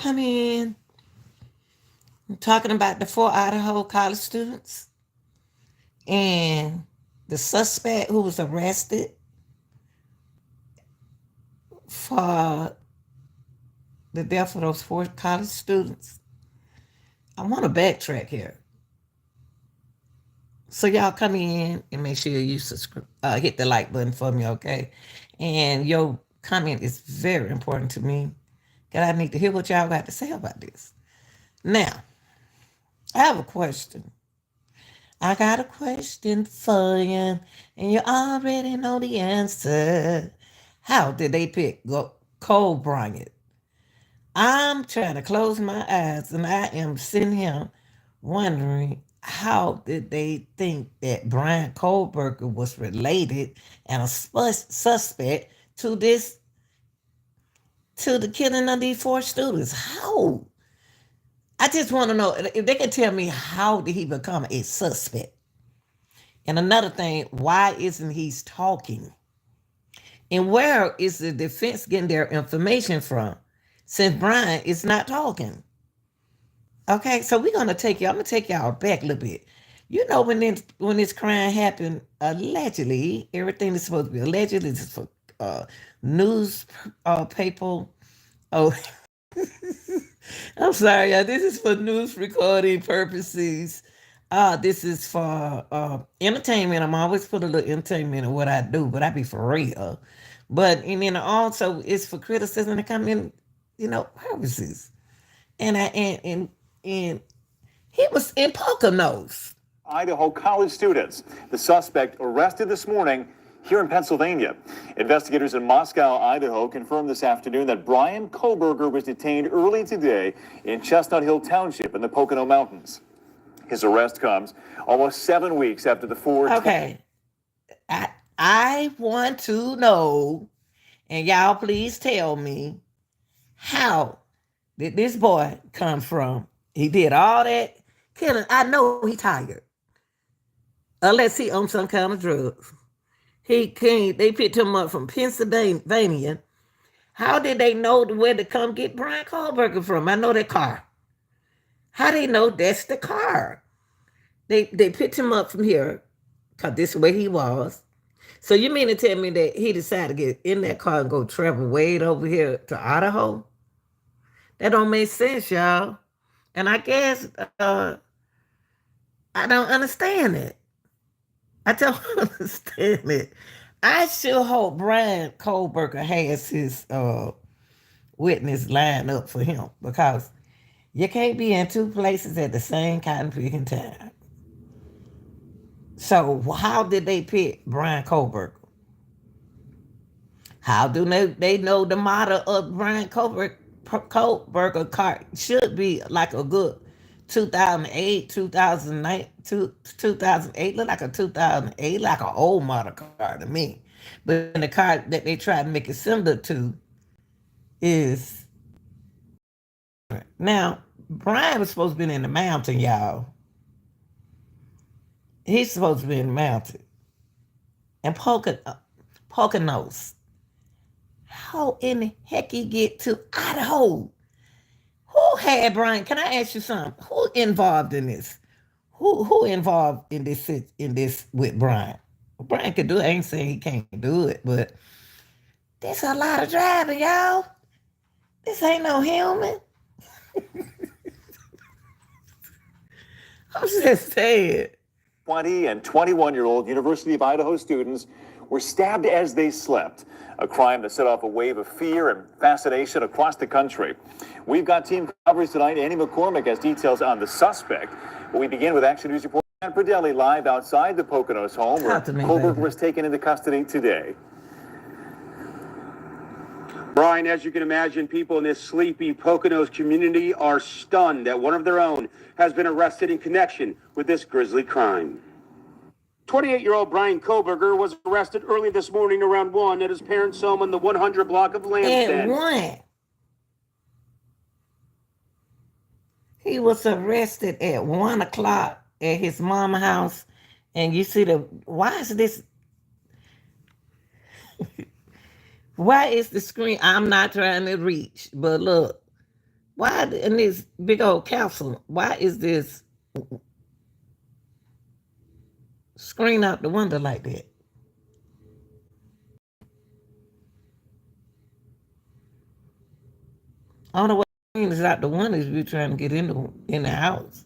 come in talking about the four Idaho college students and the suspect who was arrested for the death of those four college students. I want to backtrack here. So y'all come in and make sure you subscribe, hit the like button for me, okay? And your comment is very important to me. Cause I need to hear what y'all got to say about this. Now, I have a question. I got a question for you, and you already know the answer. How did they pick Cole Bryant? I'm trying to close my eyes, and I am sitting here wondering how did they think that Brian Kohberger was related and a suspect to this to the killing of these four students? How? I just want to know if they can tell me how did he become a suspect. And another thing, why isn't he talking? And where is the defense getting their information from? Since Bryan is not talking. Okay, so we're gonna take y'all. I'm gonna take y'all back a little bit. You know when this crime happened, allegedly, everything is supposed to be allegedly. This is for news people. Oh, I'm sorry, y'all. This is for news recording purposes. This is for entertainment. I'm always put a little entertainment in what I do, but I be for real. But and then also it's for criticism to come in, purposes. And he was in Poconos. Idaho college students. The suspect arrested this morning here in Pennsylvania. Investigators in Moscow, Idaho, confirmed this afternoon that Bryan Kohberger was detained early today in Chestnut Hill Township in the Pocono Mountains. His arrest comes almost 7 weeks after the four. Okay. I want to know, and y'all please tell me, how did this boy come from? He did all that killing. I know he tired. Unless he on some kind of drugs. He came, they picked him up from Pennsylvania. How did they know where to come get Brian Kohberger from? I know that car. How they know that's the car? They picked him up from here, because this is where he was. So you mean to tell me that he decided to get in that car and go travel way over here to Idaho? That don't make sense, y'all. And I guess I don't understand it. I don't understand it. I sure hope Brian Kohberger has his witness lined up for him, because you can't be in two places at the same kind of freaking time. So how did they pick Brian Kohberger? How do they know the model of Brian Kohberger car should be like a good 2008, 2009, 2008, look like a 2008, like an old model car to me. But the car that they try to make it similar to is now Brian was supposed to be in the mountain, y'all. He's supposed to be in the mountain. And Poconos. How in the heck he get to Idaho? Who had Brian? Can I ask you something? Who involved in this? Who involved in this with Brian? Brian could do it. I ain't saying he can't do it, but there's a lot of driving, y'all. This ain't no human. I'm just saying. 20 and 21-year-old University of Idaho students were stabbed as they slept, a crime that set off a wave of fear and fascination across the country. We've got team coverage tonight. Annie McCormick has details on the suspect. But we begin with Action News reporter Ann Pradelli live outside the Poconos home where Kohberger was taken into custody today. Bryan, as you can imagine, people in this sleepy Poconos community are stunned that one of their own has been arrested in connection with this grisly crime. 28-year-old Bryan Kohberger was arrested early this morning around 1 at his parents' home on the 100 block of Lansdowne. At 1. He was arrested at 1 o'clock at his mama's house. And you see why is this? Why is the screen? I'm not trying to reach, but look, Why in this big old castle? Why is this screen out the window like that? I don't know what screen is out the window if you're trying to get in the house.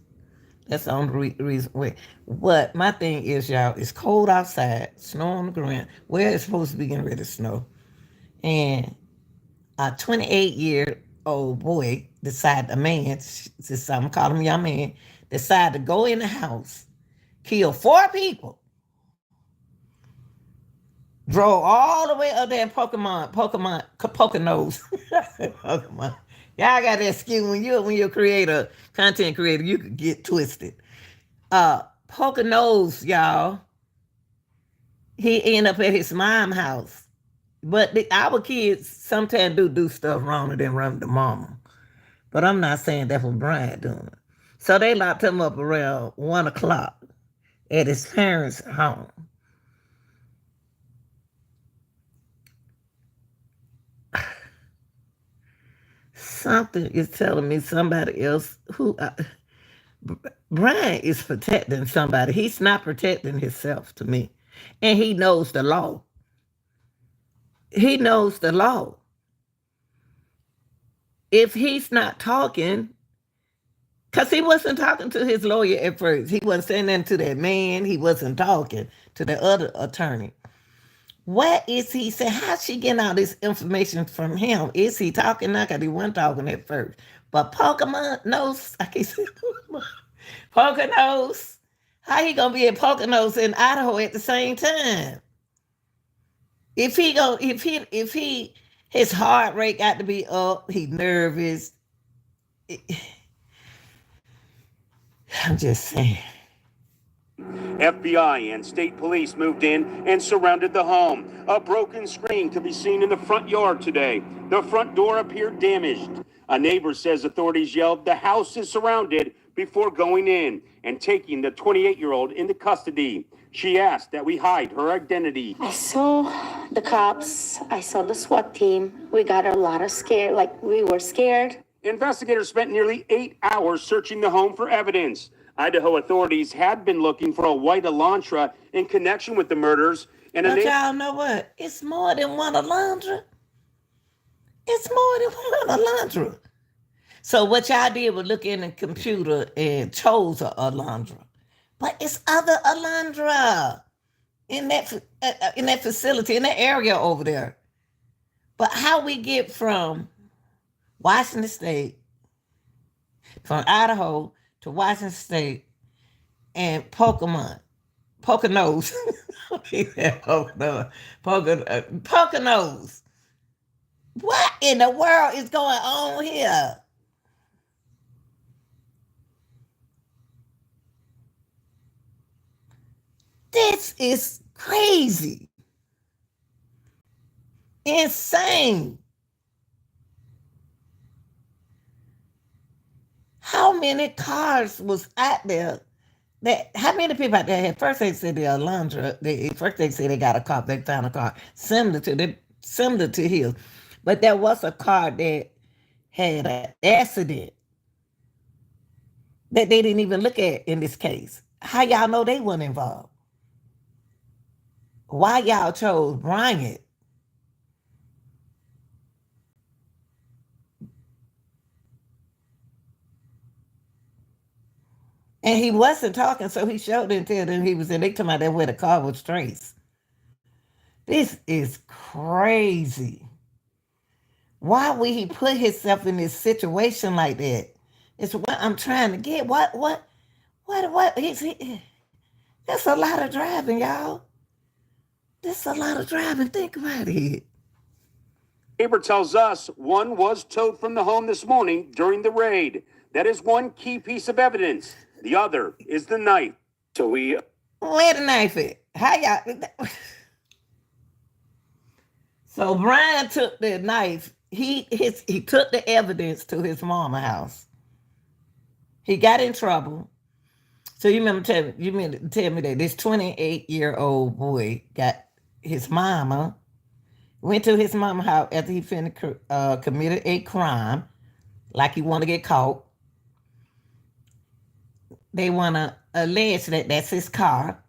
That's the only reason. Wait, what my thing is, y'all, it's cold outside, snow on the ground. Where it's supposed to be getting ready to snow, and a 28-year-old boy decided, a man, since I'm calling him young man, decided to go in the house, kill 4 people, drove all the way up there in Poconos. Pokemon. Y'all got that skill when you're a creator, content creator, you could get twisted. Poconos, y'all. He ended up at his mom's house. But our kids sometimes do stuff wrong and then run to mama. But I'm not saying that's what Bryan doing. So they locked him up around 1 o'clock at his parents' home. Something is telling me somebody else Bryan is protecting somebody. He's not protecting himself to me. And he knows the law. He knows the law. If he's not talking, because he wasn't talking to his lawyer at first. He wasn't saying nothing to that man. He wasn't talking to the other attorney. What is he saying? How's she getting all this information from him? Is he talking now? Because he wasn't talking at first. But Pokemon knows, I can't say Poconos. How he gonna be in Poconos in Idaho at the same time? If he his heart rate got to be up, he nervous. I'm just saying. FBI and state police moved in and surrounded the home. A broken screen could be seen in the front yard today. The front door appeared damaged. A neighbor says authorities yelled, "The house is surrounded," before going in and taking the 28-year-old into custody. She asked that we hide her identity. I saw the cops. I saw the SWAT team. We got a lot of scared, like we were scared. Investigators spent nearly 8 hours searching the home for evidence. Idaho authorities had been looking for a white Elantra in connection with the murders. And But y'all know what? It's more than one Elantra. It's more than one Elantra. So what y'all did was look in the computer and chose a Elantra. But it's other Elantra in that facility, in that area over there. But how we get from Washington State, from Idaho to Washington State and Poconos. Poconos. What in the world is going on here? This is crazy. Insane. How many cars was out there? How many people out there had? First they said the Alondra. First they said they got a car. They found a car similar to his, but there was a car that had an accident that they didn't even look at in this case. How y'all know they weren't involved? Why y'all chose Bryan? And he wasn't talking, so he showed it and tell them he was in. They talking about that where the car was traced. This is crazy. Why would he put himself in this situation like that? It's what I'm trying to get. What? That's a lot of driving, y'all. That's a lot of driving. Think about it. Neighbor tells us one was towed from the home this morning during the raid. That is one key piece of evidence. The other is the knife. So where the knife at? How y'all? So Bryan took the knife. He took the evidence to his mama house. He got in trouble. So you mean to tell me that this 28-year-old boy got his went to his mama house after he committed a crime, like you want to get caught. They want to allege that that's his car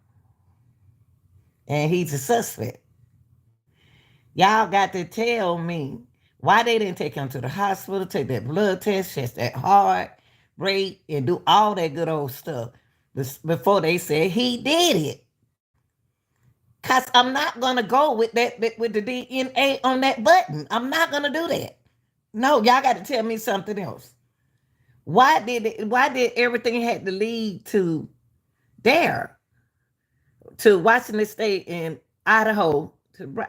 and he's a suspect. Y'all got to tell me why they didn't take him to the hospital, take that blood test, test that heart rate, and do all that good old stuff before they said he did it. Because I'm not going to go with that with the DNA on that button. I'm not going to do that. No, y'all got to tell me something else. Why did everything had to lead to there? To Washington State and Idaho to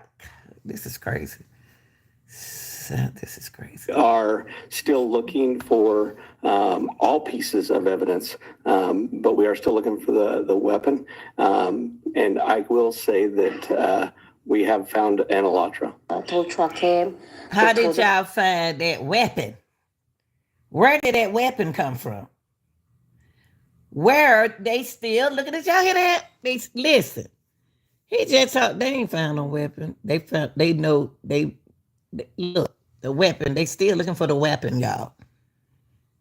this is crazy. This is crazy. Are still looking for all pieces of evidence, but we are still looking for the weapon. And I will say that we have found an Elantra. Tow truck came. How did y'all find that weapon? Where did that weapon come from? Where they still looking at y'all hear that? They listen. He just talked. They ain't found no weapon. They know look, the weapon. They still looking for the weapon, y'all.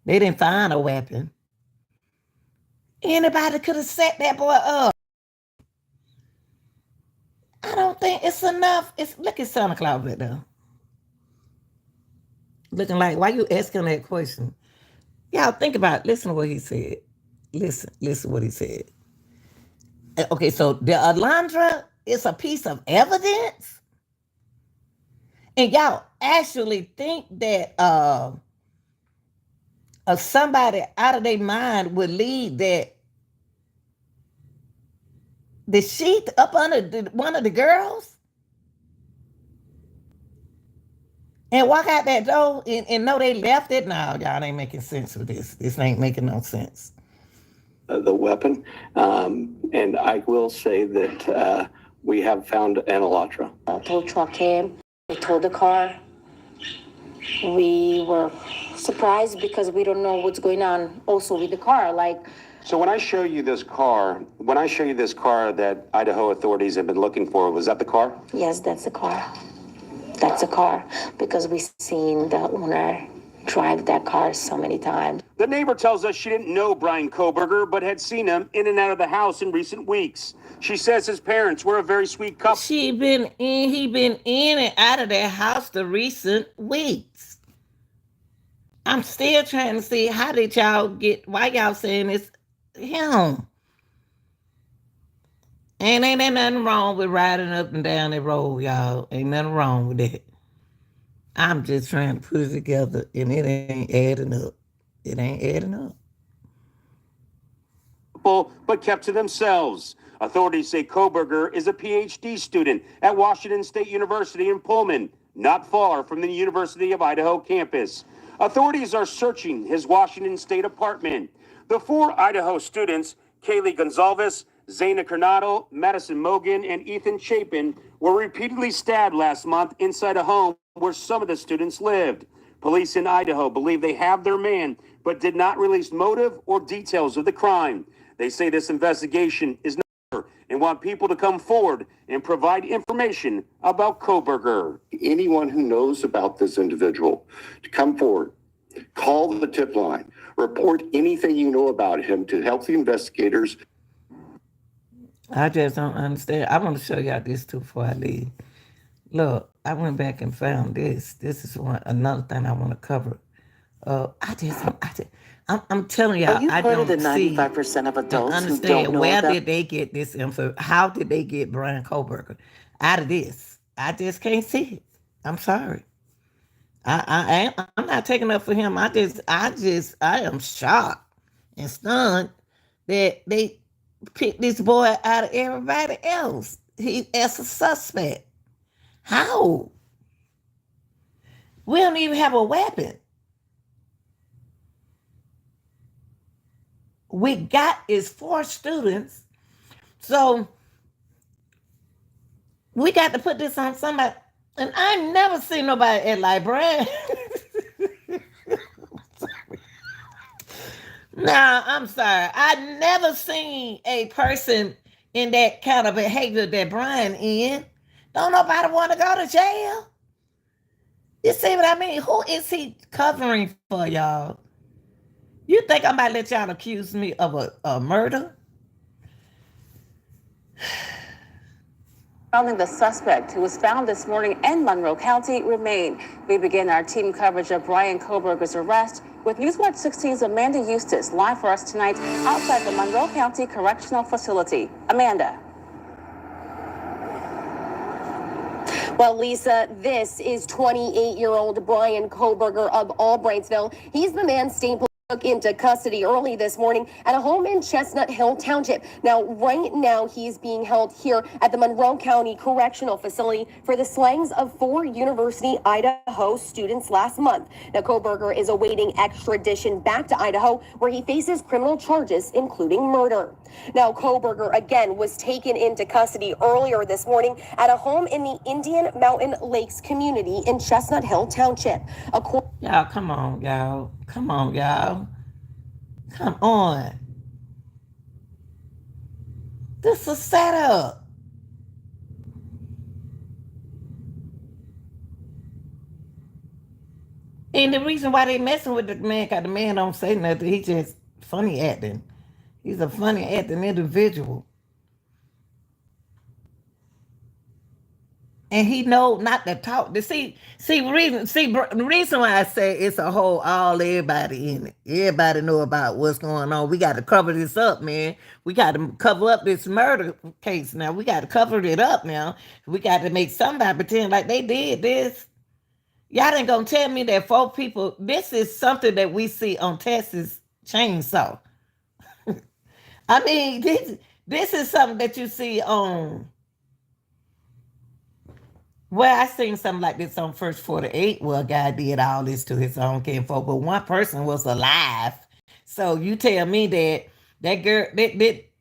They didn't find a weapon. Anybody could have set that boy up. I don't think it's enough. Look at Santa Claus right there. Looking like, why you asking that question? Y'all think about it. Listen to what he said. Listen what he said. Okay, so the Elantra is a piece of evidence? And y'all actually think that somebody out of their mind would leave that the sheet up under one of the girls and walk out that door and know they left it? No, y'all ain't making sense with this. This ain't making no sense. The weapon, and I will say that we have found an Elantra. Tow truck came. They towed the car. We were surprised because we don't know what's going on also with the car. So when I show you this car that Idaho authorities have been looking for, was that the car? Yes, that's the car. That's a car because we've seen the owner drive that car so many times. The neighbor tells us she didn't know Bryan Kohberger, but had seen him in and out of the house in recent weeks. She says his parents were a very sweet couple. He been in and out of that house the recent weeks. I'm still trying to see why y'all saying it's him. And ain't there nothing wrong with riding up and down the road, y'all. Ain't nothing wrong with that. I'm just trying to put it together, and it ain't adding up. It ain't adding up. But kept to themselves. Authorities say Kohberger is a PhD student at Washington State University in Pullman, not far from the University of Idaho campus. Authorities are searching his Washington State apartment. The 4 Idaho students, Kaylee Gonzalez, Zaina Coronado, Madison Mogan, and Ethan Chapin, were repeatedly stabbed last month inside a home where some of the students lived. Police in Idaho believe they have their man, but did not release motive or details of the crime. They say this investigation is not over and want people to come forward and provide information about Kohberger. Anyone who knows about this individual to come forward, call the tip line, report anything you know about him to help the investigators. I just don't understand. I want to show y'all this too before I leave. Look, I went back and found this. This is another thing I want to cover. I'm telling y'all, Are you I part don't of the see 95% of adults who understand don't know where about? did they get this info? How did they get Bryan Kohberger out of this? I just can't see it. I'm sorry. I'm not taking up for him. I am shocked and stunned that they picked this boy out of everybody else. He as a suspect. How? We don't even have a weapon. We got is 4 students. So we got to put this on somebody. And I never seen nobody at like Bryan. Nah, I'm sorry. I never seen a person in that kind of behavior that Bryan in. Don't nobody want to go to jail. You see what I mean? Who is he covering for, y'all? You think I'm about to let y'all accuse me of a murder? Founding the suspect who was found this morning in Monroe County remain. We begin our team coverage of Bryan Kohberger's arrest with Newswatch 16's Amanda Eustace live for us tonight outside the Monroe County Correctional Facility. Amanda. Well, Lisa, this is 28-year-old Bryan Kohberger of Albrightsville. He's the man state police took into custody early this morning at a home in Chestnut Hill Township. Now, right now, he's being held here at the Monroe County Correctional Facility for the slayings of 4 University Idaho students last month. Now, Kohberger is awaiting extradition back to Idaho, where he faces criminal charges, including murder. Now, Kohberger, again, was taken into custody earlier this morning at a home in the Indian Mountain Lakes community in Chestnut Hill Township. Y'all, come on, y'all. Come on, y'all. Come on. This is a setup. And the reason why they messing with the man, because the man don't say nothing. He just funny acting. He's a funny acting individual. And he know not to talk. The reason why I say it's a whole everybody in it. Everybody know about what's going on. We got to cover this up, man. We got to cover up this murder case now. We got to cover it up now. We got to make somebody pretend like they did this. Y'all ain't gonna tell me that 4 people. This is something that we see on Texas Chainsaw. I mean, this is something that you see on. Well, I seen something like this on First 48 where a guy did all this to his own kinfolk, but one person was alive. So you tell me that girl,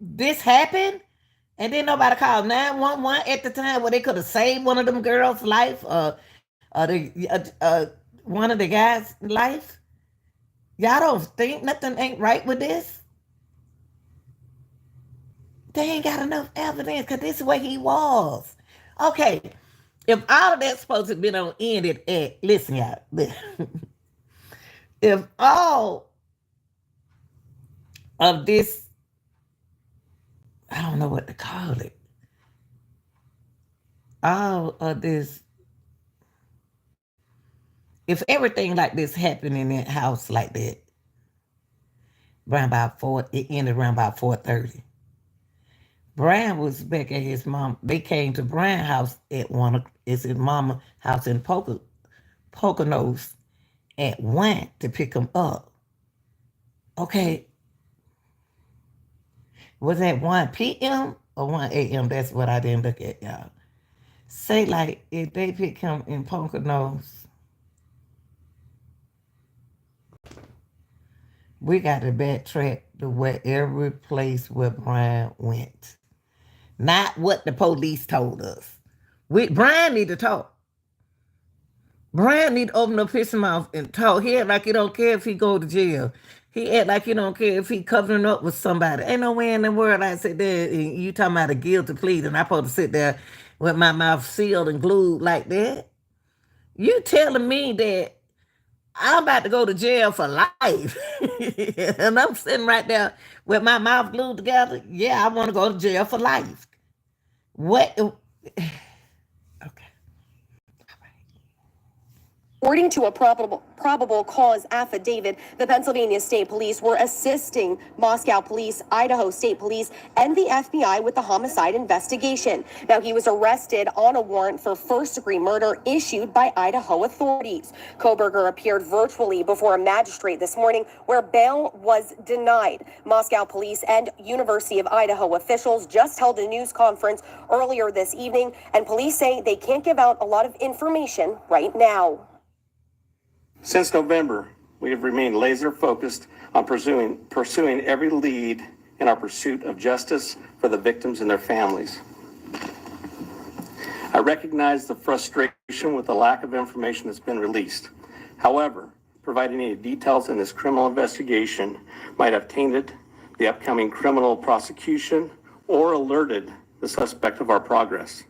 this happened, and then nobody called 911 at the time where they could have saved one of them girls' life, one of the guys' life. Y'all don't think nothing ain't right with this? They ain't got enough evidence because this is where he was. Okay. If all of that's supposed to have been on ended at, listen, y'all. If all of this, I don't know what to call it. All of this, if everything like this happened in that house like that, it ended around about 4:30. Bryan was back at his mom. They came to Bryan's house at it's his mama's house in Poconos at 1 to pick him up. Okay. Was that 1 p.m. or 1 a.m.? That's what I didn't look at, y'all. Say like if they pick him in Poconos, we got to backtrack to wherever place where Bryan went. Not what the police told us. Bryan need to talk. Bryan need to open up his mouth and talk. He act like he don't care if he go to jail. He act like he don't care if he covering up with somebody. Ain't no way in the world I sit there and you talking about a guilty plea and I supposed to sit there with my mouth sealed and glued like that. You telling me that I'm about to go to jail for life. And I'm sitting right there with my mouth glued together. Yeah, I want to go to jail for life. What? Okay. According to a probable cause affidavit, the Pennsylvania State Police were assisting Moscow Police, Idaho State Police, and the FBI with the homicide investigation. Now, he was arrested on a warrant for first-degree murder issued by Idaho authorities. Kohberger appeared virtually before a magistrate this morning where bail was denied. Moscow Police and University of Idaho officials just held a news conference earlier this evening, and police say they can't give out a lot of information right now. Since November, we have remained laser focused on pursuing every lead in our pursuit of justice for the victims and their families. I recognize the frustration with the lack of information that's been released. However, providing any details in this criminal investigation might have tainted the upcoming criminal prosecution or alerted the suspect of our progress.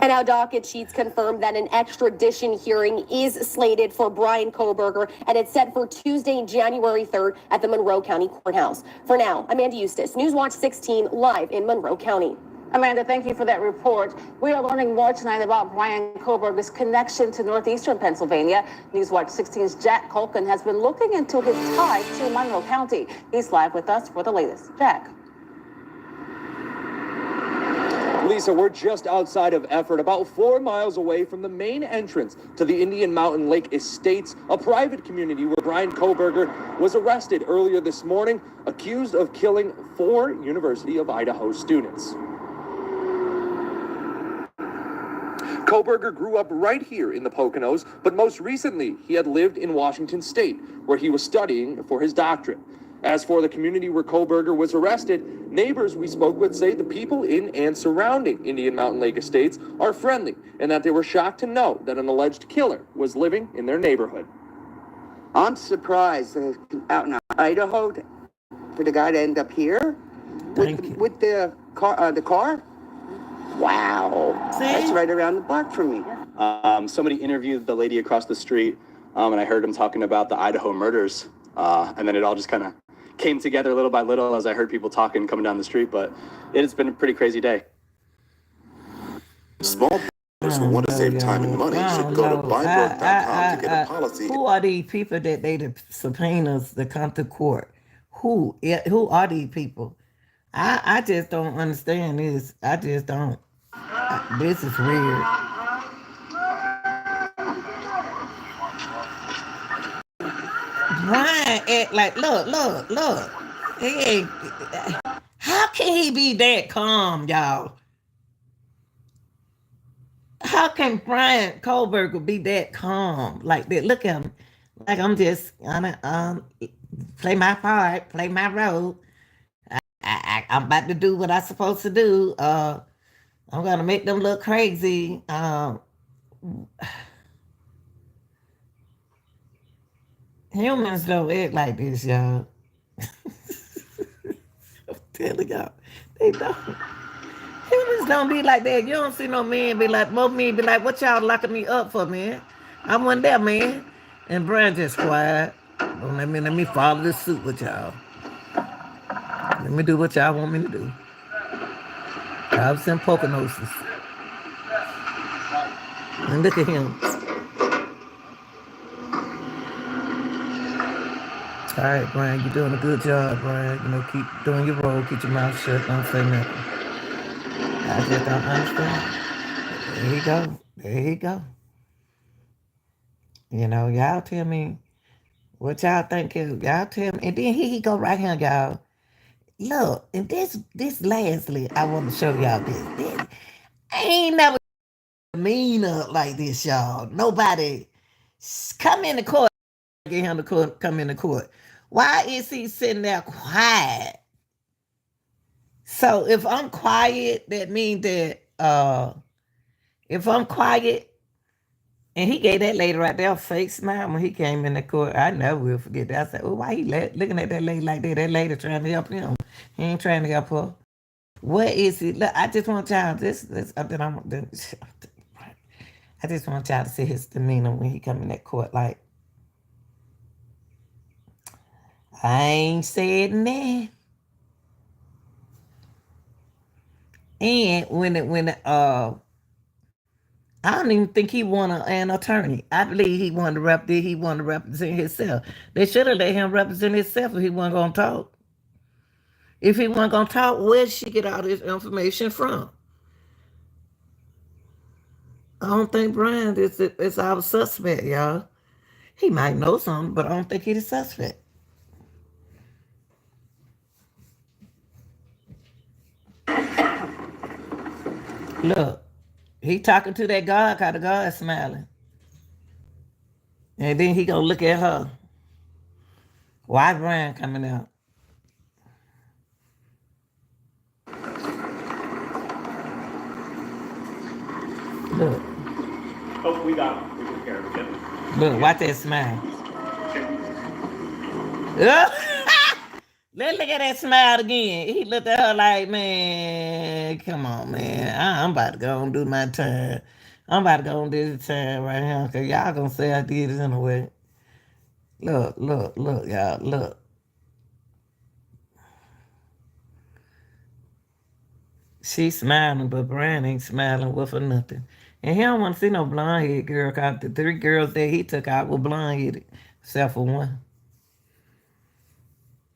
And now docket sheets confirm that an extradition hearing is slated for Bryan Kohberger, and it's set for Tuesday, January 3rd at the Monroe County Courthouse. For now, Amanda Eustace, Newswatch 16, live in Monroe County. Amanda, thank you for that report. We are learning more tonight about Bryan Kohberger's connection to northeastern Pennsylvania. Newswatch 16's Jack Culkin has been looking into his ties to Monroe County. He's live with us for the latest. Jack. Lisa, we're just outside of Effort, about 4 miles away from the main entrance to the Indian Mountain Lake Estates, a private community where Bryan Kohberger was arrested earlier this morning, accused of killing 4 University of Idaho students. Kohberger grew up right here in the Poconos, but most recently he had lived in Washington State, where he was studying for his doctorate. As for the community where Kohberger was arrested, neighbors we spoke with say the people in and surrounding Indian Mountain Lake Estates are friendly, and that they were shocked to know that an alleged killer was living in their neighborhood. I'm surprised out in Idaho for the guy to end up here with the car. Wow, that's right around the block from me. Somebody interviewed the lady across the street, and I heard him talking about the Idaho murders, and then it all just kind of came together little by little as I heard people talking coming down the street, but it has been a pretty crazy day. Small business who want to save time and money should go to buybook.com to get a policy. Who are these people that they the subpoenas that come to court? Who are these people? I just don't understand this. I just don't. This is weird. Bryan act like, look. He ain't, how can he be that calm, y'all? How can Bryan Kohberger be that calm like that? Look at him. Like I'm just gonna play my part, play my role. I'm about to do what I'm supposed to do. I'm gonna make them look crazy. Humans don't act like this, y'all. I'm telling y'all, they don't. Humans don't be like that. You don't see no men be like, most men be like, what y'all locking me up for, man? I wasn't there, man. And Bryan just quiet. Don't let me follow this suit with y'all. Let me do what y'all want me to do. I was in Poconos. And look at him. All right, Bryan, you're doing a good job, Bryan. You know, keep doing your role, keep your mouth shut, don't say nothing. I just don't understand. There you go. You know, y'all tell me what y'all think. Y'all tell me. And then he go right here, y'all. Look, and this lastly, I want to show y'all this. I ain't never mean up like this, y'all. Nobody come in the court, get him to come in the court. Why is he sitting there quiet? So if I'm quiet, that means that if I'm quiet, and he gave that lady right there a fake smile when he came in the court. I never will forget that. I said, oh, why he looking at that lady like that? That lady trying to help him. He ain't trying to help her. What is it? Look, I just want y'all, I just want y'all to see his demeanor when he come in that court. Like, I ain't said that. And when I don't even think he wanted an attorney. I believe he wanted to represent himself. They should have let him represent himself if he wasn't going to talk. If he wasn't going to talk, where'd she get all this information from? I don't think Bryan is our suspect, y'all. He might know something, but I don't think he's a suspect. Look. He talking to that guard, cause the guard smiling. And then he gonna look at her. Why Bryan coming out? Look. Oh, we got care of it. Look, watch that smile. Let's look at that smile again. He looked at her like, man, come on, man. I'm about to go and do my turn. I'm about to go and do the turn right here because y'all going to say I did it anyway. Look, y'all, look. She's smiling, but Bryan ain't smiling with her nothing. And he don't want to see no blonde-headed girl because the 3 girls that he took out were blonde-headed, except for one.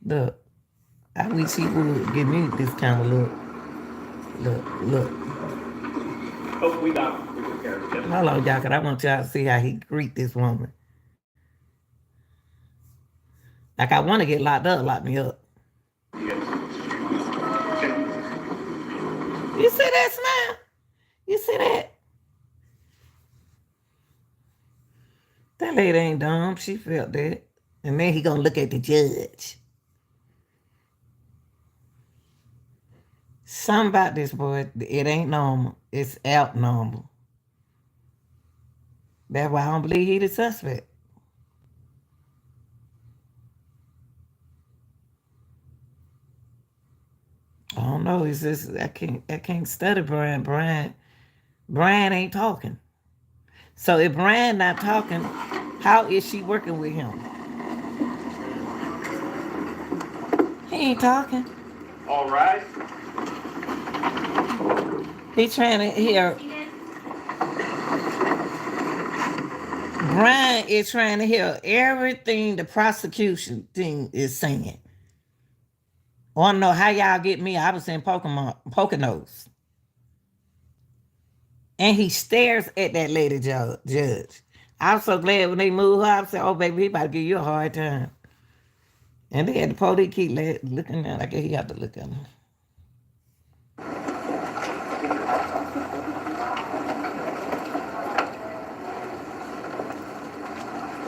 Look. I wish he would give me this kind of look. Look. Oh, we took care of it. Hold on, y'all, because I want y'all to see how he greet this woman. Like, I want to get locked up, lock me up. You see that smile? You see that? That lady ain't dumb. She felt that. And then he gonna look at the judge. Something about this boy, it ain't normal. It's abnormal. That's why I don't believe he the suspect. I don't know. It's just I can't study Bryan. Bryan ain't talking. So if Bryan not talking, how is she working with him? He ain't talking. All right. He trying to hear. Bryan is trying to hear everything the prosecution thing is saying. Want to know how y'all get me? I was in Poconos. And he stares at that lady judge. I was so glad when they moved her. I said, oh, baby, he about to give you a hard time. And they had the police keep looking at like he had to look at him.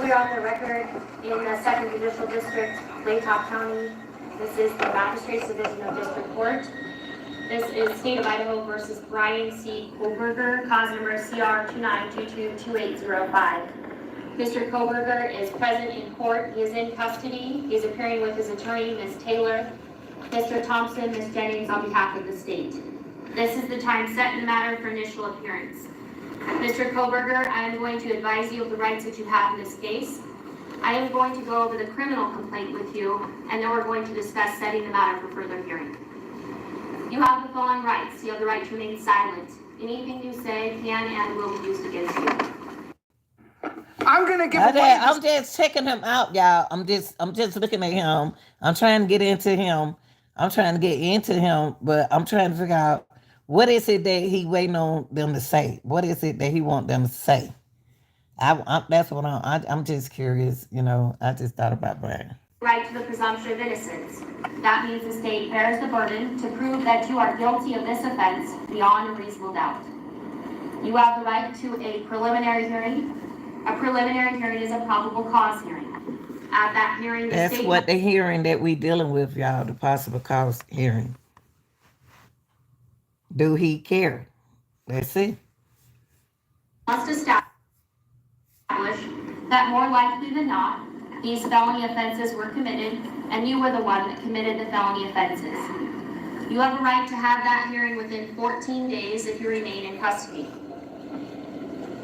We are on the record in the 2nd Judicial District, Latop County. This is the Magistrate's Division of District Court. This is State of Idaho versus Bryan C. Kohberger, cause number CR 29222805. Mr. Kohberger is present in court. He is in custody. He is appearing with his attorney, Ms. Taylor, Mr. Thompson, Ms. Jennings, on behalf of the state. This is the time set in the matter for initial appearance. Mr. Kohberger, I am going to advise you of the rights that you have in this case. I am going to go over the criminal complaint with you, and then we're going to discuss setting the matter for further hearing. You have the following rights. You have the right to remain silent. Anything you say can and will be used against you. I'm just checking him out, y'all. I'm just looking at him. I'm trying to get into him. But I'm trying to figure out what is it that he waiting on them to say. What is it that he want them to say? That's what I'm just curious. You know, I just thought about Bryan. Right to the presumption of innocence. That means the state bears the burden to prove that you are guilty of this offense beyond a reasonable doubt. You have the right to a preliminary hearing. A preliminary hearing is a probable cause hearing. At that hearing, that's what the hearing that we dealing with, y'all, the possible cause hearing. Do he care? Let's see. Must establish that more likely than not, these felony offenses were committed, and you were the one that committed the felony offenses. You have a right to have that hearing within 14 days if you remain in custody.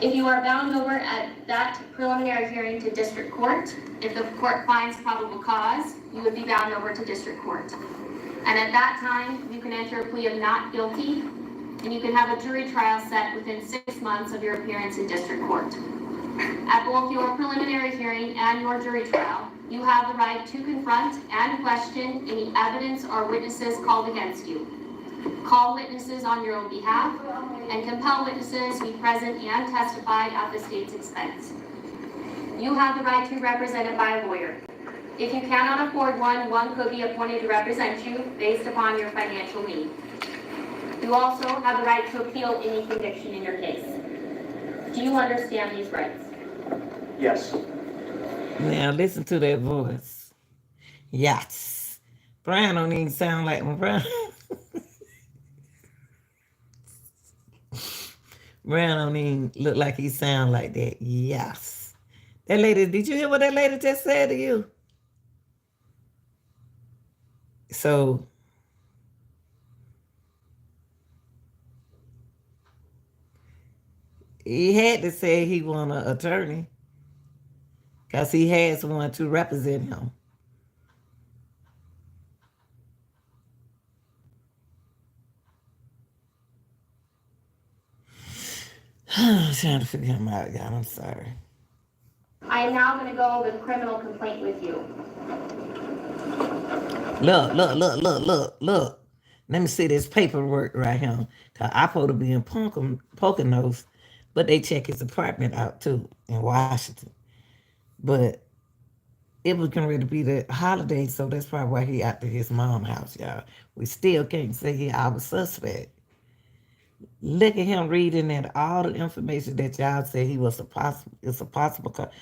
If you are bound over at that preliminary hearing to district court, if the court finds probable cause, you would be bound over to district court. And at that time, you can enter a plea of not guilty, and you can have a jury trial set within 6 months of your appearance in district court. At both your preliminary hearing and your jury trial, you have the right to confront and question any evidence or witnesses called against you. Call witnesses on your own behalf and compel witnesses to be present and testify at the state's expense. You have the right to be represented by a lawyer. If you cannot afford one could be appointed to represent you based upon your financial need. You also have the right to appeal any conviction in your case. Do you understand these rights? Yes. Now listen to that voice. Yes. Bryan don't even sound like Bryan. Bryan don't even look like he sound like that. Yes. That lady, did you hear what that lady just said to you? So he had to say he want an attorney because he has one to represent him. I'm trying to figure him out, y'all. I'm sorry. I am now going to go over the criminal complaint with you. Look. Let me see this paperwork right here. Cause I supposed to be in Poconos, but they check his apartment out too in Washington. But it was going to be the holiday, so that's probably why he out to his mom's house, y'all. We still can't say he our suspect. Look at him reading that all the information that y'all say he was it's a probable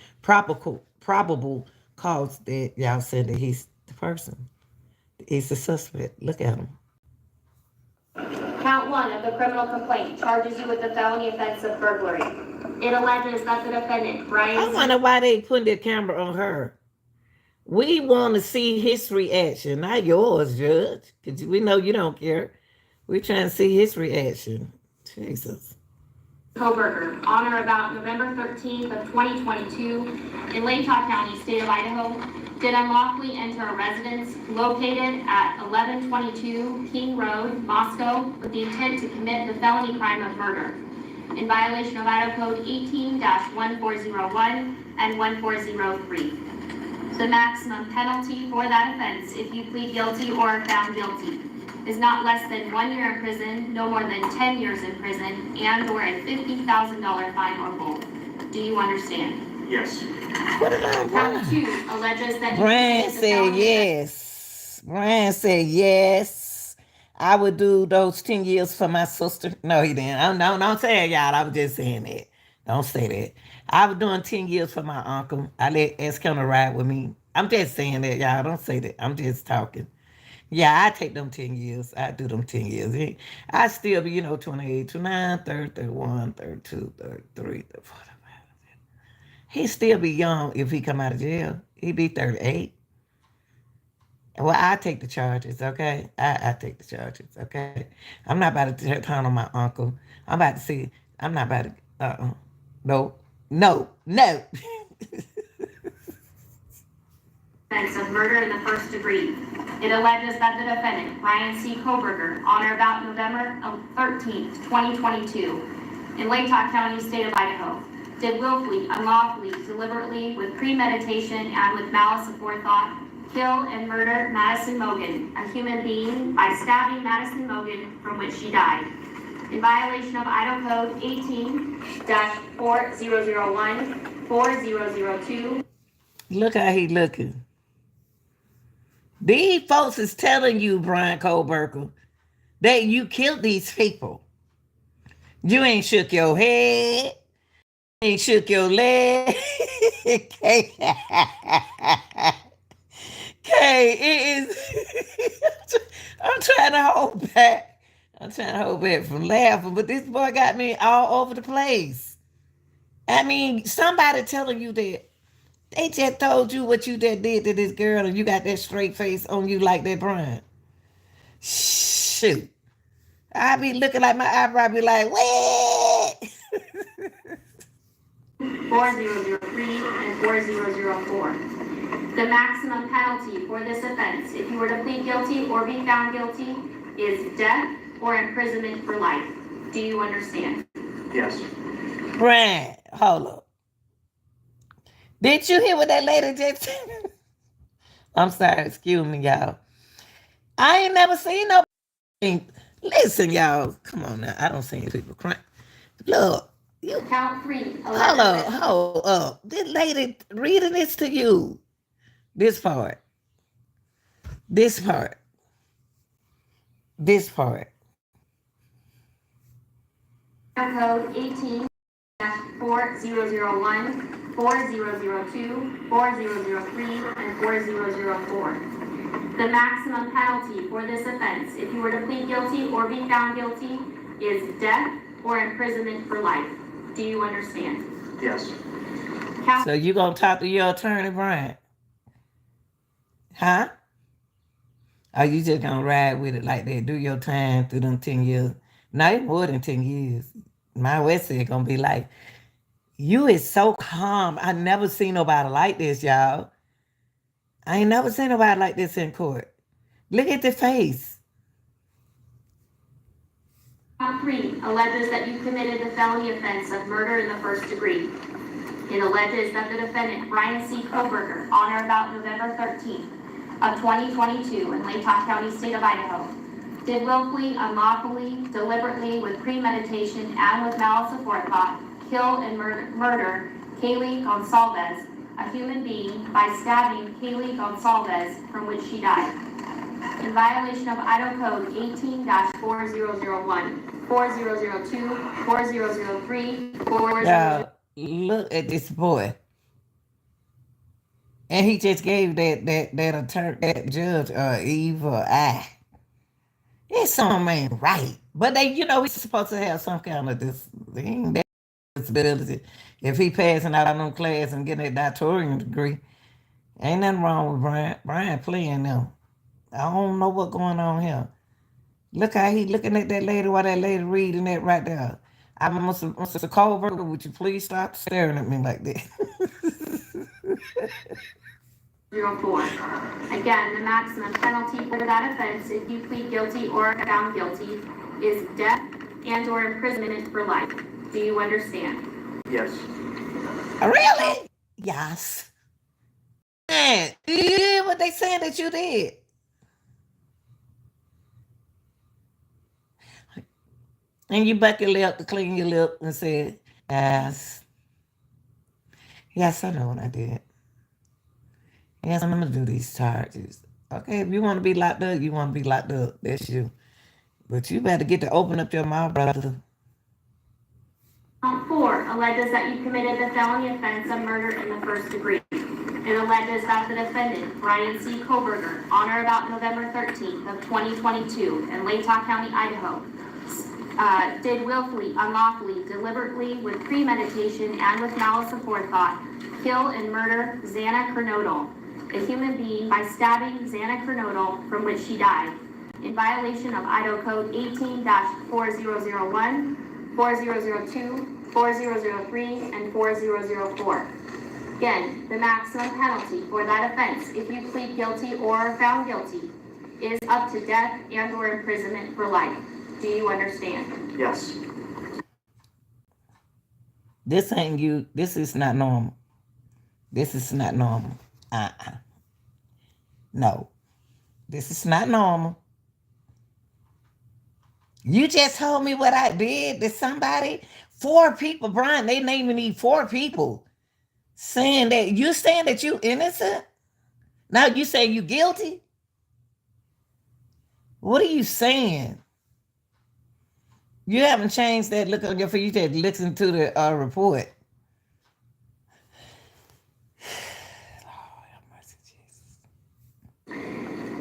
cause that y'all said that he's the person. He's the suspect. Look at him. Count 1 of the criminal complaint charges you with the felony offense of burglary. It alleges that the defendant, Bryan... I wonder why they put the camera on her. We want to see his reaction, not yours, Judge. Because we know you don't care. We're trying to see his reaction. Jesus. Kohberger, on or about November 13th of 2022, in Latah County, state of Idaho, did unlawfully enter a residence located at 1122 King Road, Moscow, with the intent to commit the felony crime of murder, in violation of Idaho Code 18-1401 and 1403. The maximum penalty for that offense, if you plead guilty or are found guilty, is not less than 1 year in prison, no more than 10 years in prison, and or a $50,000 fine or both. Do you understand? Yes. Count 2 alleges that Bryan said yes. Bryan said yes. I would do those 10 years for my sister. No, he didn't. Don't say it, y'all. I was just saying that. Don't say that. I was doing 10 years for my uncle. I let S come to ride with me. I'm just saying that, y'all. Don't say that. I'm just talking. Yeah, I take them 10 years. I do them 10 years. I still be, 28, 29, 30, 31, 32, 33, 34. He still be young if he come out of jail. He be 38. Well, I take the charges, okay? I take the charges, okay? I'm not about to turn on my uncle. I'm about to see. I'm not about to. No. offense of murder in the first degree. It alleges that the defendant, Bryan C. Kohberger, on or about November 13th, 2022, in Latah County, state of Idaho, did willfully, unlawfully, deliberately, with premeditation, and with malice aforethought, kill and murder Madison Mogan, a human being, by stabbing Madison Mogan, from which she died, in violation of Idaho Code 18-4001, 4002. Look how he looking. These folks is telling you, Bryan Kohberger, that you killed these people. You ain't shook your head. Ain't shook your leg. Kay, it is. I'm trying to hold back. From laughing, but this boy got me all over the place. I mean, somebody telling you that they just told you what you just did to this girl, and you got that straight face on you like that, Bryan. Shoot. I be looking like my eyebrow be like, what? 4003 and 4004. The maximum penalty for this offense, if you were to plead guilty or be found guilty, is death or imprisonment for life. Do you understand? Yes. Bryan, hold up. Did you hear what that lady just said? I'm sorry, excuse me, y'all. I ain't never seen no. Listen, y'all. Come on now. I don't see people crying. Look. You, Count 3. Hold up. This lady reading this to you. This part. Code 18-4001, 4002, 4003, and 4004. The maximum penalty for this offense, if you were to plead guilty or be found guilty, is death or imprisonment for life. Do you understand? Yes. So you gonna talk to your attorney, Bryan? Huh? Or you just gonna ride with it like that, do your time through them 10 years. Now it's more than 10 years. My West is gonna be like, you is so calm. I never seen nobody like this, y'all. I ain't never seen nobody like this in court. Look at the face. Count 3 alleges that you committed the felony offense of murder in the first degree. It alleges that the defendant, Bryan C. Kohberger, on or about November 13th of 2022 in Latah County, state of Idaho, did willfully, unlawfully, deliberately, with premeditation, and with malice aforethought, kill and murder Kaylee Gonsalves, a human being, by stabbing Kaylee Gonsalves, from which she died, in violation of Idaho Code 18-4001, 4002, 4003, 4003. Now, look at this boy. And he just gave that judge evil eye. It's something ain't right. But he's supposed to have some kind of disability. If he passing out on them class and getting a doctoral degree, ain't nothing wrong with Bryan. Bryan playing now. I don't know what's going on here. Look how he looking at that lady while that lady reading that right there. I Mr. Kohberger, would you please stop staring at me like that? 04. Again, the maximum penalty for that offense, if you plead guilty or are found guilty, is death and/or imprisonment for life. Do you understand? Yes. Really? Yes. Man, you did what they saying that you did. And you back your lip to clean your lip and said, yes. Yes, I know what I did. Yes, I'm going to do these charges. Okay, if you want to be locked up, you want to be locked up. That's you. But you better get to open up your mouth, brother. Count 4 alleges that you committed the felony offense of murder in the first degree. It alleges that the defendant, Bryan C. Kohberger, on or about November 13th of 2022 in Latah County, Idaho, did willfully, unlawfully, deliberately, with premeditation, and with malice aforethought, kill and murder Xana Kernodle, a human being, by stabbing Xana Kernodle, from which she died, in violation of Idaho Code 18-4001, 4002, 4003, and 4004. Again, the maximum penalty for that offense, if you plead guilty or are found guilty, is up to death and/or imprisonment for life. Do you understand? Yes. This ain't you. This is not normal. This is not normal. No. This is not normal. You just told me what I did to somebody. 4 people, Bryan, they didn't even need 4 people saying that you innocent. Now you say you guilty. What are you saying? You haven't changed that look on your face. You just listen to the report.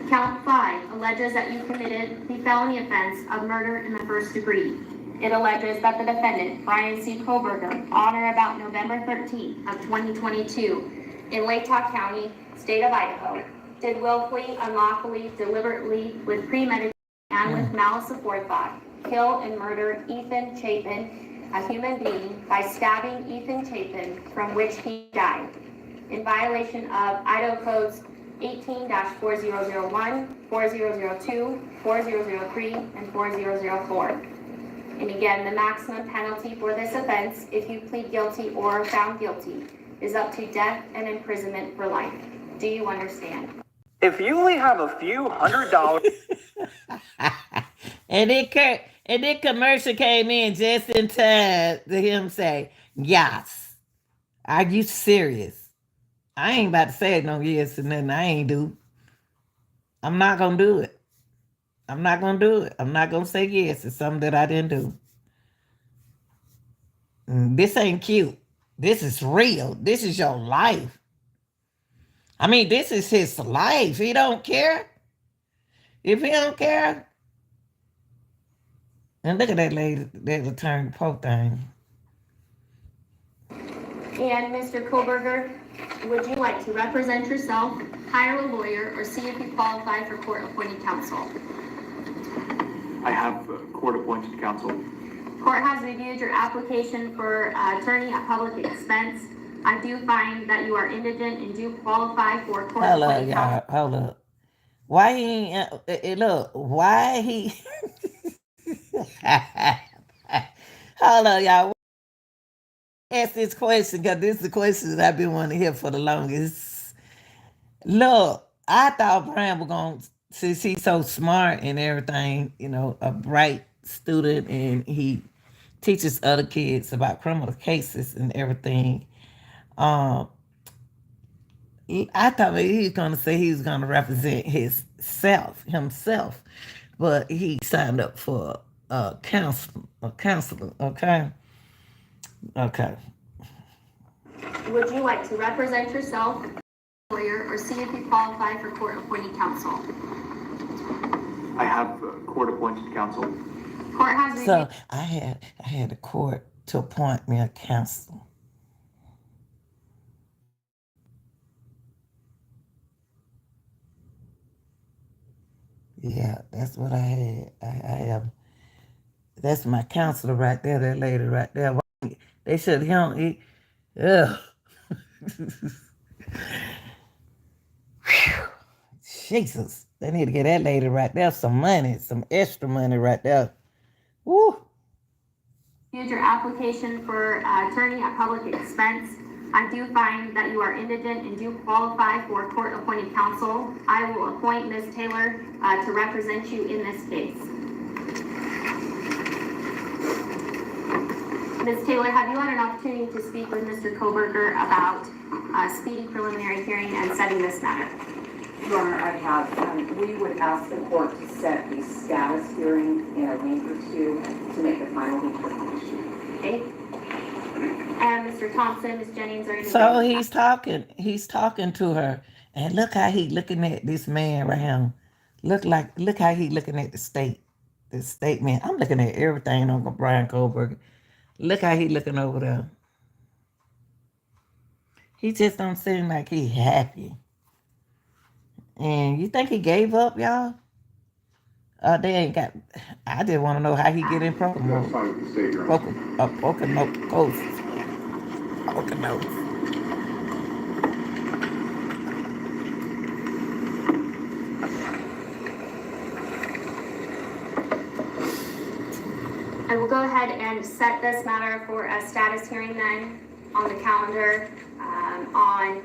Count 5 alleges that you committed the felony offense of murder in the first degree. It alleges that the defendant, Bryan C. Kohberger, on or about November 13th of 2022 in Latah County, state of Idaho, did willfully, unlawfully, deliberately, with premeditation, and with malice aforethought, kill and murder Ethan Chapin, a human being, by stabbing Ethan Chapin, from which he died, in violation of Idaho Codes 18-4001, 4002, 4003, and 4004. And again, the maximum penalty for this offense, if you plead guilty or are found guilty, is up to death and imprisonment for life. Do you understand? If you only have a few $100. And then commercial came in just in time to him say, yes. Are you serious? I ain't about to say no yes and nothing I ain't do. I'm not going to do it. I'm not going to do it. I'm not going to say yes to something that I didn't do. This ain't cute. This is real. This is your life. I mean, this is his life. He don't care. If he don't care, and look at that lady, that attorney Pope thing. And Mr. Kohberger, would you like to represent yourself hire a lawyer, or see if you qualify for court-appointed counsel. I have court-appointed counsel. Court has reviewed your application for attorney at public expense. I do find that you are indigent and do qualify for Hold up, court-appointed counsel. y'all. Hold up. Why he ain't, look, why he, hold up, y'all. Ask this question, because this is the question that I've been wanting to hear for the longest. Look, I thought Bryan was going to, since he's so smart and everything, you know, a bright student, and he teaches other kids about criminal cases and everything. I thought he was going to say he was going to represent himself, but he signed up for a counselor, okay? Okay. Would you like to represent yourself, lawyer, or see if you qualify for court-appointed counsel? I have court-appointed counsel. Court has So I had the court to appoint me a counselor. Yeah, that's what I had. I have. That's my counselor right there. That lady right there. They said he don't eat. Ugh. Jesus, they need to get that lady right there some money, some extra money right there. Woo. Use your application for attorney at public expense. I do find that you are indigent and do qualify for court-appointed counsel. I will appoint Ms. Taylor to represent you in this case. Ms. Taylor, have you had an opportunity to speak with Mr. Kohberger about speedy preliminary hearing and setting this matter? Your Honor, I have. We would ask the court to set a status hearing in a week or two to make the final determination. Okay. And Mr. Thompson, Ms. Jennings, are you? So he's talking to her, and look how he looking at this man right here. Look how he looking at the state man. I'm looking at everything on Bryan Kohberger. Look how he looking over there. He just don't seem like he happy. And you think he gave up, y'all? They ain't got. I just want to know how he get in Poconos. Poconos. I will go ahead and set this matter for a status hearing then on the calendar on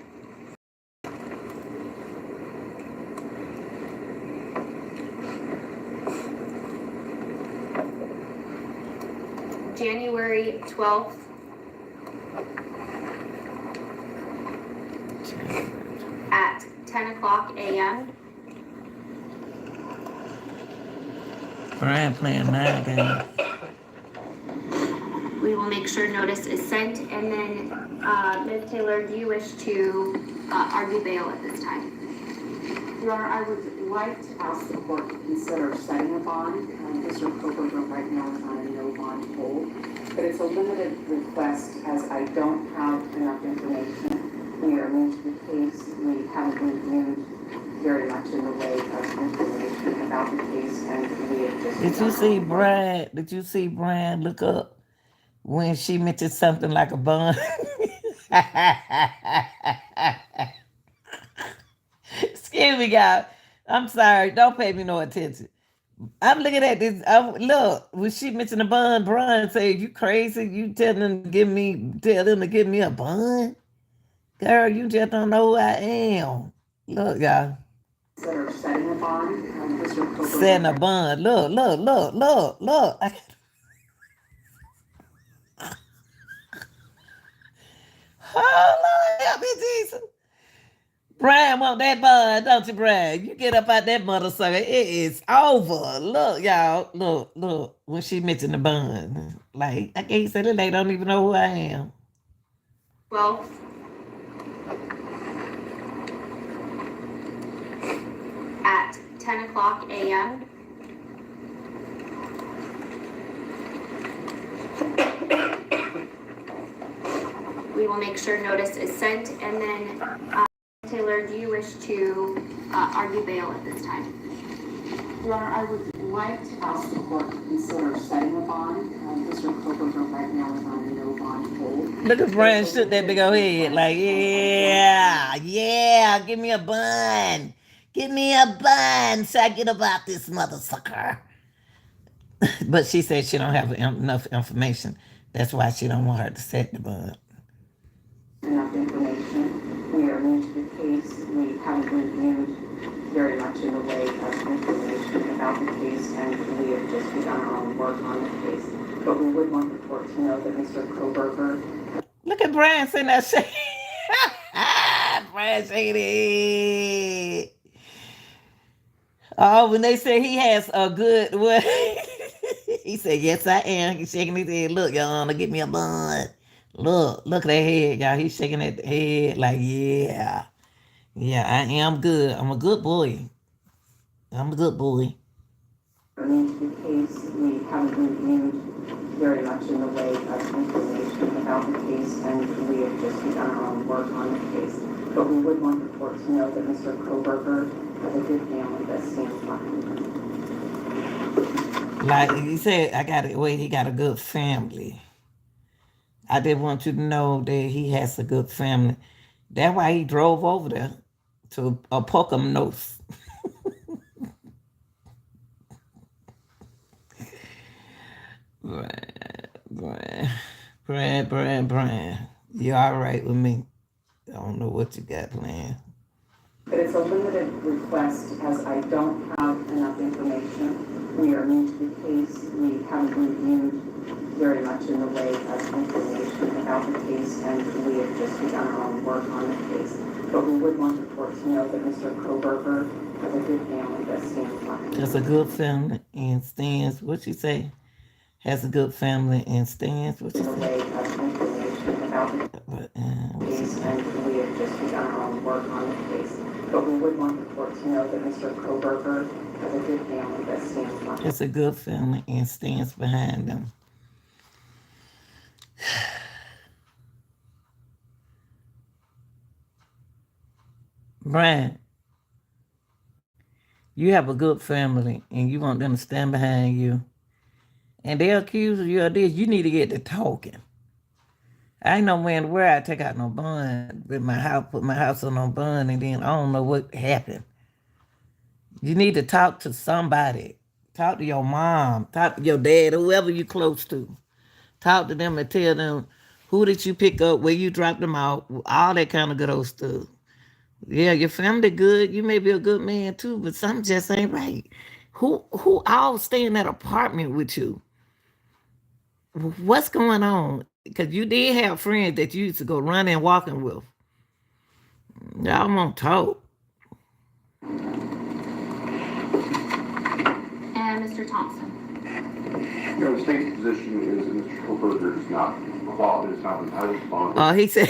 January 12th. At 10 o'clock a.m. Bryan playing mind games. We will make sure notice is sent, and then Ms. Taylor, do you wish to argue bail at this time? Your Honor, I would like to ask the court to consider setting a bond. Mr. Kohberger right now is on a no bond hold, but it's a limited request as I don't have enough information. We are new to the case. We haven't been viewed very much in the way of information about the case, and we have just... Did you see Bryan look up when she mentioned something like a bond? Excuse me, guys. I'm sorry. Don't pay me no attention. I'm looking at this. Look, when she mentioned a bond, Bryan said, "You crazy? You tell them to give me a bond? Girl, you just don't know who I am." Look, y'all. Consider setting a bond. Mr. Kohberger... Setting a bond. Look. Oh, Lord, help me, Jesus. Bryan want that bond, don't you, Bryan? You get up out that mother sucker. It is over. Look, y'all. Look. When she mentioned the bond, like, I can't say that they don't even know who I am. Well, at 10 o'clock a.m. We will make sure notice is sent, and then Taylor particular, do you wish to argue bail at this time? Your Honor, I would like to ask the court to consider setting a bond. Mr. Kohberger right now is on a no bond hold. Look at Bryan shook that big old head like, yeah, give me a bun. Give me a bun so I get about this mother sucker. But she said she don't have enough information. That's why she don't want her to set the bun. Enough information. We are new to the case. We haven't reviewed very much in the way of information about the case, and we have just begun our own work on the case. But we would want the court to know that Mr. Kohberger. Look at Bryan saying that shit. Bryan shaking his head. Oh, when they say he has a good what? He said, yes, I am. He's shaking his head. Look, Your Honor, get me a bun. Look at that head, y'all. He's shaking that head like, yeah. Yeah, I am good. I'm a good boy. I'm a good boy. Into the case, we haven't reviewed very much in the way of information about the case, and we have just begun our own work on the case. But we would want the court to know that Mr. Kohberger has a good family that stands behind him. Like he said, he got a good family. I did want you to know that he has a good family. That's why he drove over there to Poconos. Bryan. You all right with me? I don't know what you got planned. But it's a limited request as I don't have enough information. We are new to the case. We haven't reviewed very much in the way of information about the case, and we have just begun our own work on the case. But we would want the court to know that Mr. Kohberger has a good family that stands behind him. Has a good family and stands. What you say? Has a good family and stands. What you say? In the way of information about the case, and we have just begun our own work on the case. But we would want the court to know that Mr. Kohberger has a good family that stands behind him. It's a good family and stands behind them. Bryan, you have a good family and you want them to stand behind you, and they accuse you of this, you need to get to talking. I ain't know where I take out no bond with my house, put my house on no bond, and then I don't know what happened. You need to talk to somebody. Talk to your mom, talk to your dad, whoever you close to. Talk to them and tell them who did you pick up, where you dropped them out, all that kind of good old stuff. Yeah, your family good. You may be a good man too, but something just ain't right. Who all stay in that apartment with you? What's going on? Because you did have friends that you used to go running and walking with. Y'all won't talk. And Mr. Thompson. You know, the state's position is that Mr. Kohberger is not qualified, is not entitled to bond. Oh, he said.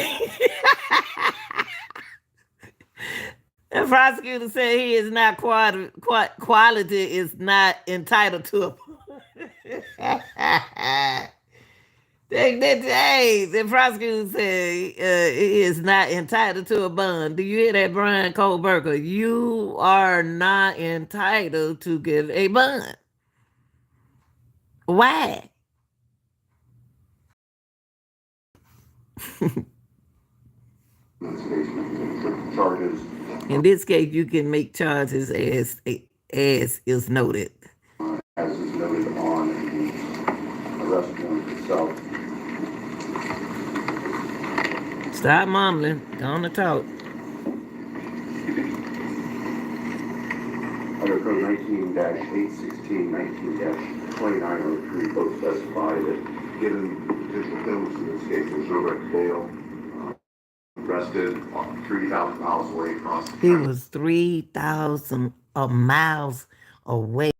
The prosecutor said he is not quality is not entitled to a. The prosecutor said he is not entitled to a bond. Do you hear that, Bryan Kohberger? You are not entitled to get a bond. Why? Charges. In this case, you can make charges as is noted. As is noted on the arrest warrant itself. Stop mumbling. Go on to talk. Under Code 19-816, 19-2903, both specify that given potential penalties in this case, there's no right to bail. Arrested 3,000 miles away across the country. He was 3,000 miles away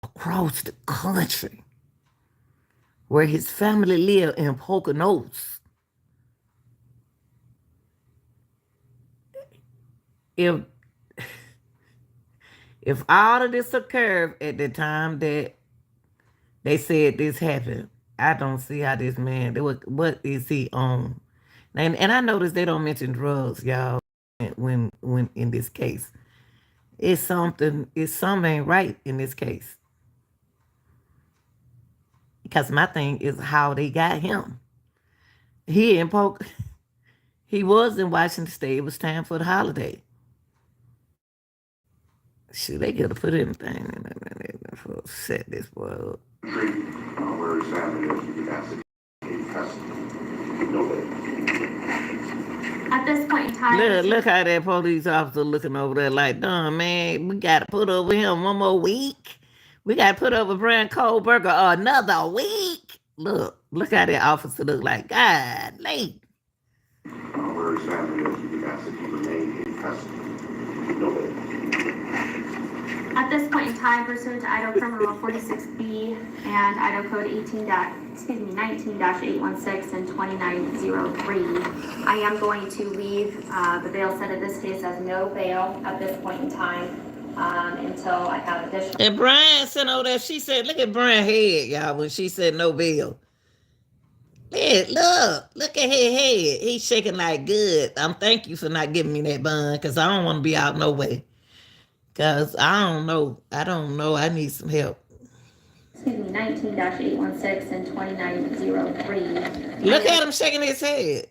across the country where his family lived in Poconos. If all of this occurred at the time that they said this happened, I don't see how this man, what is he on? And I noticed they don't mention drugs, y'all. when in this case. It's something ain't right in this case. Because my thing is how they got him. He in he was in Washington State. It was time for the holiday. Shoot, they gotta put anything in there for set this boy up. Where his family is, you can ask in custody. No way. At this point in time, Look how that police officer looking over there like, damn, man, we got to put over him one more week. We got to put over Bryan Kohberger another week. Look how that officer look like. God, late. Where his family is, you can ask if he remain in custody. No way. at this point in time, pursuant to Idaho Criminal Law 46B and Idaho Code 19-816 and 2903, I am going to leave the bail set of this case as no bail at this point in time until I have additional. And Bryan sent over there. She said, "Look at Bryan head, y'all." When she said no bail, look at his head. He's shaking like good. Thank you for not giving me that bun because I don't want to be out no way. Because I don't know. I need some help. 19-816 and 2903. Look at him shaking his head.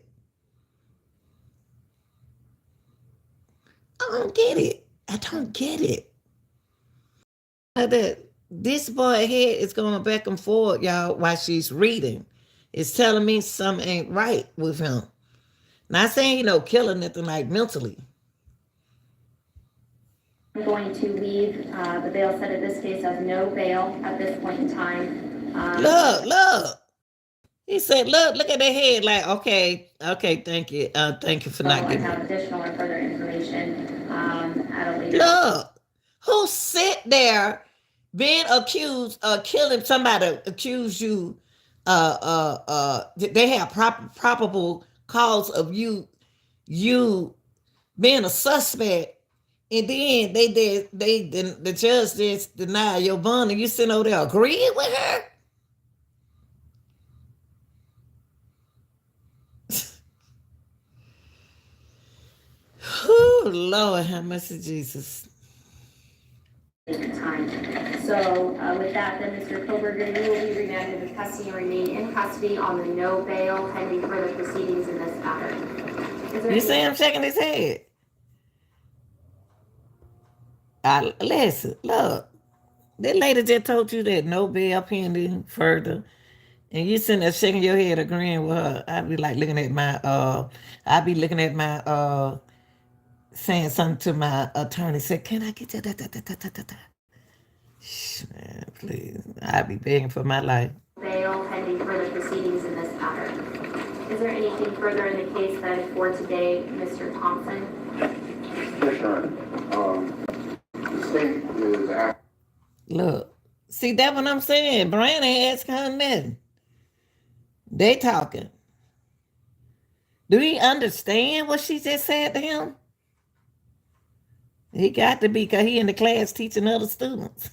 I don't get it. That this boy head is going back and forth, y'all, while she's reading. It's telling me something ain't right with him. Not saying killing nothing like mentally. I'm going to leave the bail set of this case as no bail at this point in time. Look. He said, look at their head. Like, okay, thank you. Thank you for not giving me. I have additional or further information at a later. Look, who sit there being accused of killing somebody, accuse you, they have probable cause of you being a suspect. And then the judge just deny your bond, and you sitting over there agreeing with her. Oh Lord, have mercy, Jesus. Time. So with that, then Mr. Kohberger, you will be remanded with custody and remain in custody on the no bail pending further proceedings in this matter. You see him shaking his head. Listen, look, that lady just told you that no bail pending further, and you sitting there shaking your head agreeing with her. I'd be like looking at my saying something to my attorney, say, can I get you man, please. I'd be begging for my life. Bail pending further proceedings in this matter. Is there anything further in the case then for today, Mr. Thompson? Yes, Your Honor. The state is Look, see that what I'm saying? Bryan ain't asking her nothing. They talking. Do he understand what she just said to him? He got to be, because he in the class teaching other students.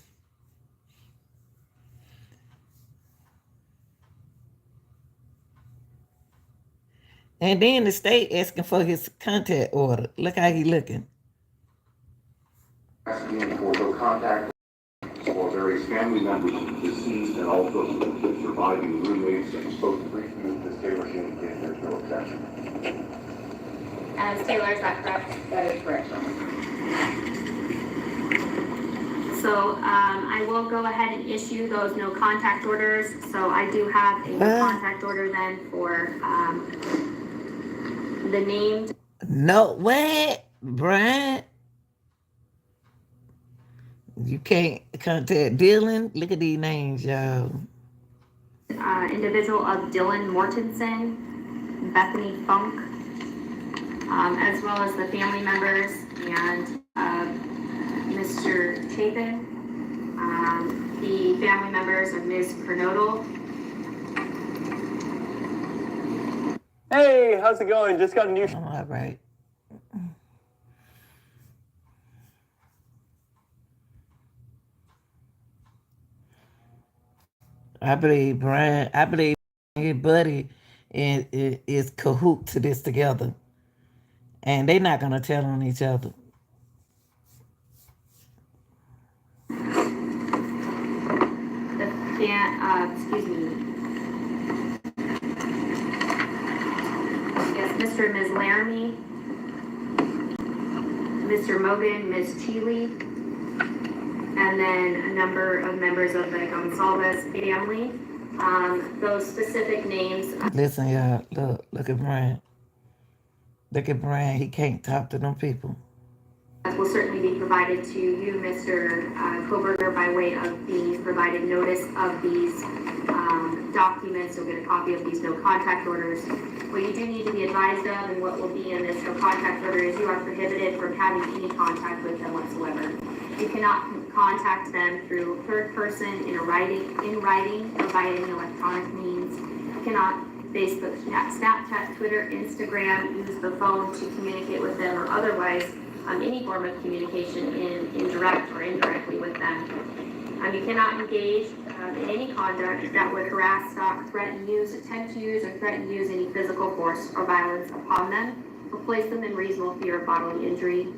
And then the state asking for his contact order. Look how he looking. asking for no contact for various family members of the deceased and also the surviving roommates and spoke briefly with Ms. Taylor. She indicated there's no objection. As Taylor, is that correct? That is correct. So I will go ahead and issue those no contact orders. So I do have a no contact order then for the named. No, what? Bryan? You can't contact Dylan? Look at these names, y'all. Individual of Dylan Mortensen, Bethany Funk, as well as the family members and Mr. Chapin, the family members of Ms. Kernodle. Hey, how's it going? Just got a new. All right. I believe Bryan, his buddy is cahoot to this together. And they're not going to tell on each other. Excuse me. Yes, Mr. and Ms. Laramie, Mr. Mogan, Ms. Cheeley, and then a number of members of the Gonsalves family. Those specific names. Listen, y'all. Look at Bryan. Look at Bryan. He can't talk to them people. Will certainly be provided to you, Mr. Kohberger, by way of being provided notice of these documents. You'll get a copy of these no contact orders. What you do need to be advised of, and what will be in this no contact order, is you are prohibited from having any contact with them whatsoever. You cannot contact them through third person, in writing, or by any electronic means. You cannot Facebook, Snapchat, Twitter, Instagram, use the phone to communicate with them, or otherwise any form of communication in direct or indirectly with them. You cannot engage in any conduct that would harass, stalk, threaten, use, attempt to use, or threaten to use any physical force or violence upon them, or place them in reasonable fear of bodily injury.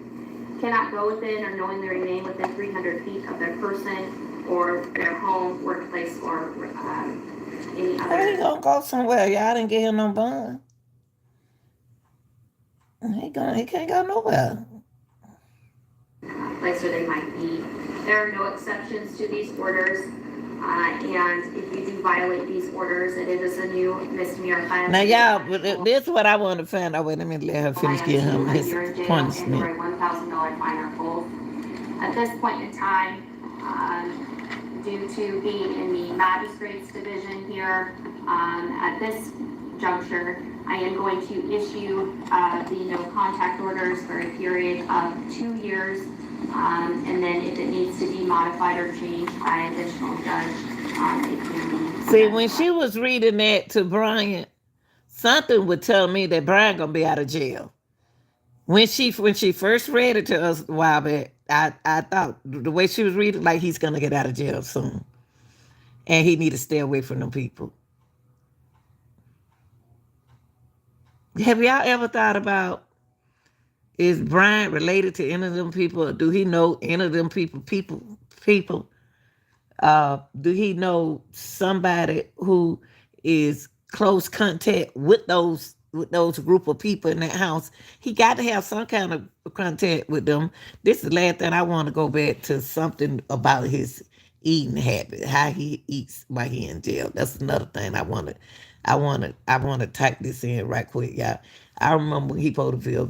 Cannot go within or knowingly remain within 300 feet of their person or their home, workplace, or any other. Well, he gonna go somewhere. Y'all didn't get him no bond. He can't go nowhere. Place where they might be. There are no exceptions to these orders, and if you do violate these orders, it is a new misdemeanor offense. Now, y'all, this is what I want to find out. Wait a minute, let her finish getting him his punishment. And a $1,000 fine or both. At this point in time, due to being in the magistrate's division here, at this juncture, I am going to issue the no contact orders for a period of 2 years, and then if it needs to be modified or changed by additional judge, it can be. See, when she was reading that to Bryan, something would tell me that Bryan gonna be out of jail. When she first read it to us a while back, I thought the way she was reading, like he's gonna get out of jail soon, and he need to stay away from them people. Have y'all ever thought about, is Bryan related to any of them people? Or do he know any of them people? Do he know somebody who is close contact with those group of people in that house? He got to have some kind of contact with them. This is the last thing I want to go back to something about his eating habit, how he eats while he in jail. That's another thing I want to type this in right quick, y'all. I remember when he supposed to be a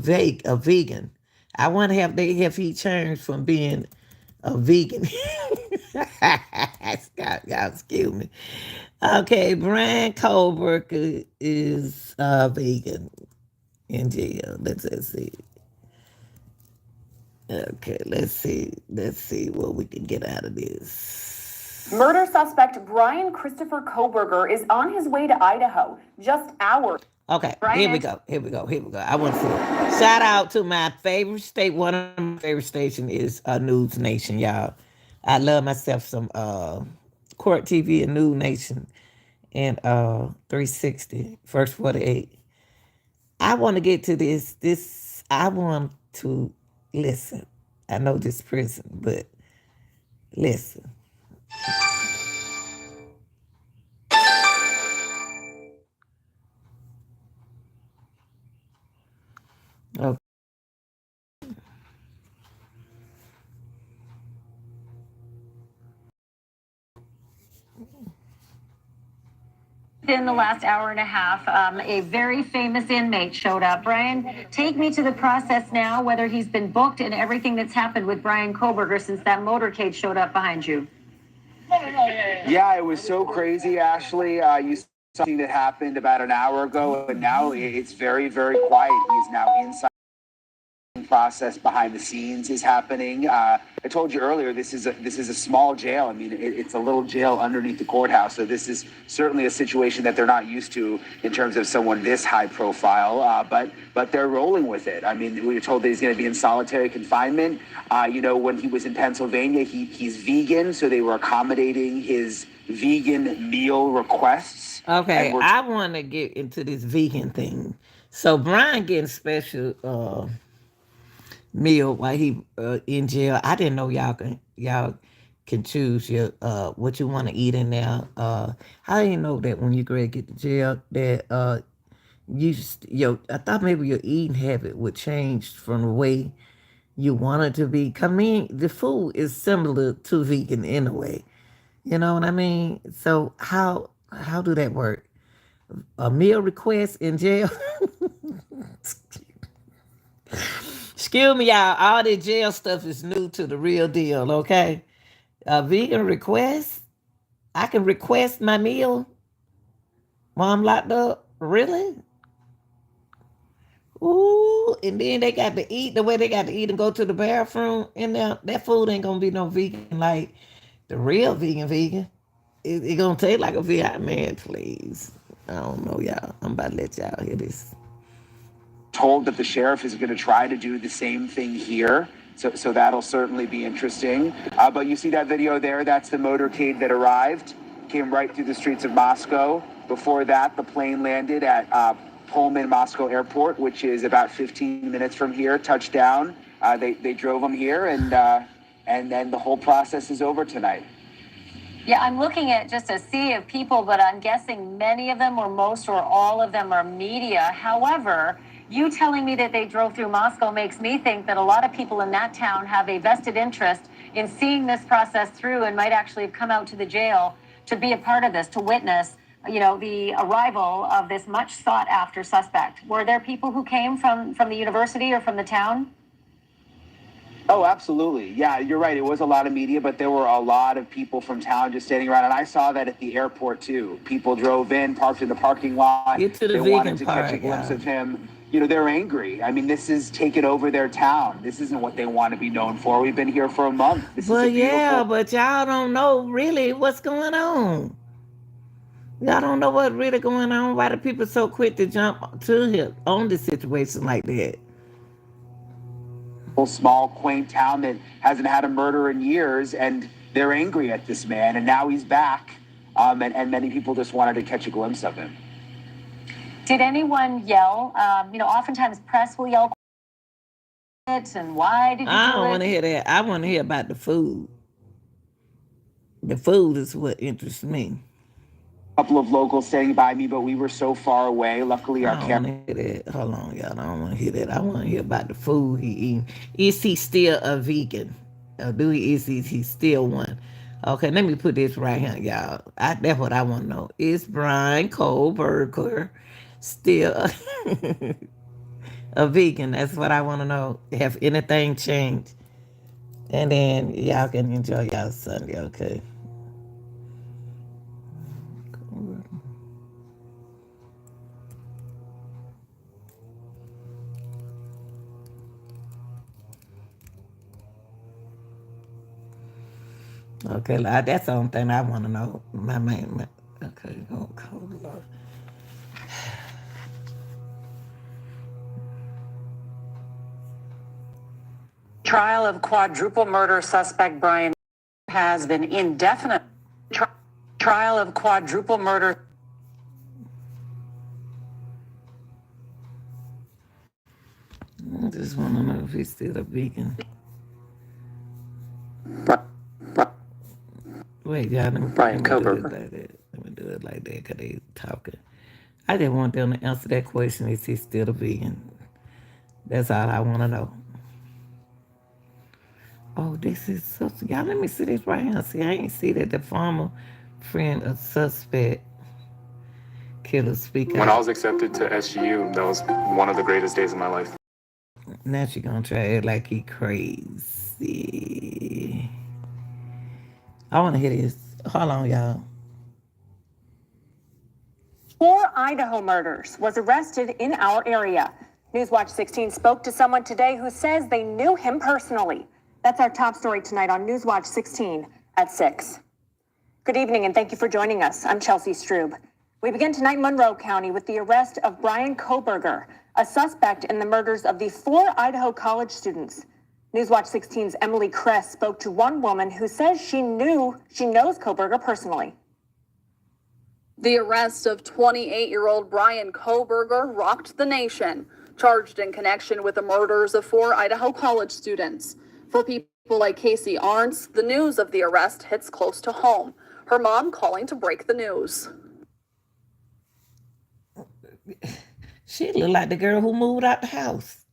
vegan. I want to have he changed from being a vegan. Y'all excuse me. Okay, Bryan Kohberger is vegan in jail. Let's see. Okay, let's see what we can get out of this. Murder suspect Bryan Christopher Kohberger is on his way to Idaho, just hours. Okay, Bryan, here we go. I want to say shout out to my favorite state. One of my favorite stations is News Nation, y'all. I love myself some Court TV and News Nation and 360, First 48. I want to get to this. I want to listen. I know this prison, but listen. Okay. In the last hour and a half, a very famous inmate showed up. Bryan, take me to the process now, whether he's been booked and everything that's happened with Bryan Kohberger since that motorcade showed up behind you. Yeah, it was so crazy, Ashley. You saw something that happened about an hour ago, and now it's very, very quiet. He's now inside. Process behind the scenes is happening. I told you earlier, this is a small jail. I mean, it's a little jail underneath the courthouse. So this is certainly a situation that they're not used to in terms of someone this high profile. But they're rolling with it. I mean, we were told that he's going to be in solitary confinement. When he was in Pennsylvania, he's vegan, so they were accommodating his vegan meal requests. Okay, I want to get into this vegan thing. So Brian getting special meal while he in jail. I didn't know y'all can choose your what you want to eat in there. How do you know that when you get to jail that I thought maybe your eating habit would change from the way you want it to be. I mean, the food is similar to vegan in a way. You know what I mean? So how do that work? A meal request in jail? Excuse me, y'all. All the jail stuff is new to the real deal, okay? A vegan request? I can request my meal while I'm locked up? Really? Ooh, and then they got to eat the way they got to eat and go to the bathroom in there. That food ain't gonna be no vegan like the real vegan. It gonna taste like a vegan, man, please. I don't know, y'all. I'm about to let y'all hear this. Told that the sheriff is going to try to do the same thing here. So that'll certainly be interesting. But you see that video there? That's the motorcade that arrived, came right through the streets of Moscow. Before that, the plane landed at Pullman Moscow Airport, which is about 15 minutes from here, touched down. They drove them here, and then the whole process is over tonight. Yeah, I'm looking at just a sea of people, but I'm guessing many of them or most or all of them are media. However, you telling me that they drove through Moscow makes me think that a lot of people in that town have a vested interest in seeing this process through and might actually have come out to the jail to be a part of this, to witness, the arrival of this much sought after suspect. Were there people who came from the university or from the town? Oh, absolutely. Yeah, you're right. It was a lot of media, but there were a lot of people from town just standing around. And I saw that at the airport, too. People drove in, parked in the parking lot. Get to the they vegan wanted to part, catch a glimpse yeah. of him. They're angry. I mean, this is taking over their town. This isn't what they want to be known for. We've been here for a month. This is a beautiful... but y'all don't know really what's going on. Y'all don't know what's really going on. Why do people so quick to jump to him on the situation like that? Small, quaint town that hasn't had a murder in years, and they're angry at this man, and now he's back, and many people just wanted to catch a glimpse of him. Did anyone yell? Oftentimes press will yell it, and why did you do it? I don't want to hear that. I want to hear about the food. The food is what interests me. A couple of locals standing by me, but we were so far away. Luckily, our camera... Hold on, y'all. I don't want to hear that. I want to hear about the food he eating. Is he still a vegan? Is he still one? Okay, let me put this right here, y'all. That's what I want to know. Is Bryan Kohberger still a vegan? That's what I want to know. Have anything changed? And then y'all can enjoy y'all Sunday, okay? Okay, that's the only thing I want to know. Okay, oh, Lord. Trial of quadruple murder suspect Bryan has been indefinite. Trial of quadruple murder. I just want to know if he's still a vegan. Wait, y'all. Bryan Kohberger. Let me do it like that because they talking. I just want them to answer that question. Is he still a vegan? That's all I want to know. Oh, this is so... Y'all, let me see this right here. See, I ain't see that the former friend of suspect killer speak When I was accepted to SGU, that was one of the greatest days of my life. Now she gonna try to act like he crazy. I want to hear this. Hold on, y'all. 4 Idaho murders was arrested in our area. Newswatch 16 spoke to someone today who says they knew him personally. That's our top story tonight on Newswatch 16 at 6. Good evening and thank you for joining us. I'm Chelsea Strube. We begin tonight in Monroe County with the arrest of Bryan Kohberger, a suspect in the murders of the 4 Idaho college students. Newswatch 16's Emily Kress spoke to one woman who says she knows Kohberger personally. The arrest of 28-year-old Bryan Kohberger rocked the nation, charged in connection with the murders of 4 Idaho college students. For people like Casey Arntz, the news of the arrest hits close to home. Her mom calling to break the news. She looked like the girl who moved out the house.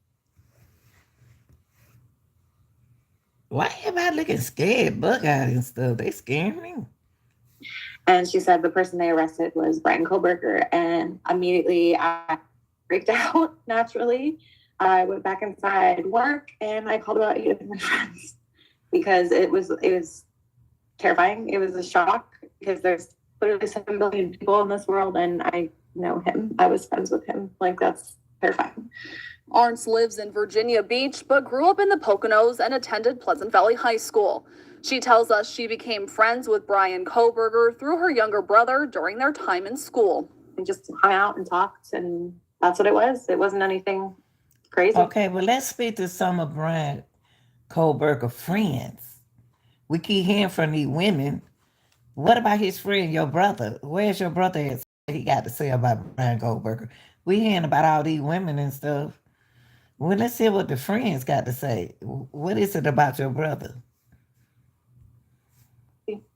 Why everybody looking scared, bug-eyed and stuff? They scaring me. And she said the person they arrested was Bryan Kohberger. And immediately I freaked out naturally. I went back inside work and I called about 8 of my friends because it was terrifying. It was a shock because there's literally 7 billion people in this world and I know him. I was friends with him. Like, that's terrifying. Arntz lives in Virginia Beach, but grew up in the Poconos and attended Pleasant Valley High School. She tells us she became friends with Bryan Kohberger through her younger brother during their time in school. We just hung out and talked, and that's what it was. It wasn't anything crazy. Okay, well, let's speak to some of Bryan Kohberger friends. We keep hearing from these women. What about his friend, your brother? Where's your brother at? He got to say about Bryan Kohberger. We hearing about all these women and stuff. Well, let's hear what the friends got to say. What is it about your brother?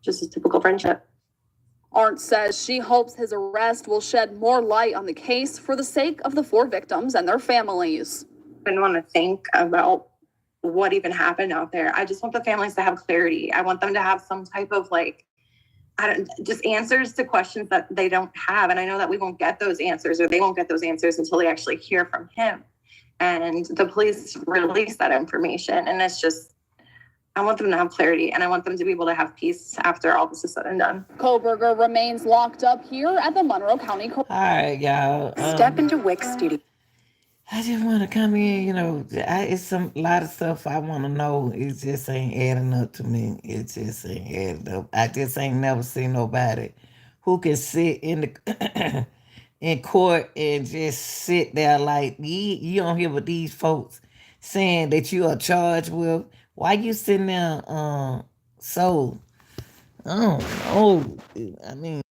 Just a typical friendship. Arntz says she hopes his arrest will shed more light on the case for the sake of the 4 victims and their families. I don't want to think about what even happened out there. I just want the families to have clarity. I want them to have some type of just answers to questions that they don't have. And I know that we won't get those answers, or they won't get those answers until they actually hear from him. And the police release that information. And it's just, I want them to have clarity and I want them to be able to have peace after all this is said and done. Kohberger remains locked up here at the Monroe County Court. All right, y'all. Step into Wick's studio. I just want to come in, it's a lot of stuff I want to know. It just ain't adding up to me. It just ain't adding up. I just ain't never seen nobody who can sit in the in court and just sit there like, you don't hear what these folks saying that you are charged with. Why you sitting there so, I don't know. I mean,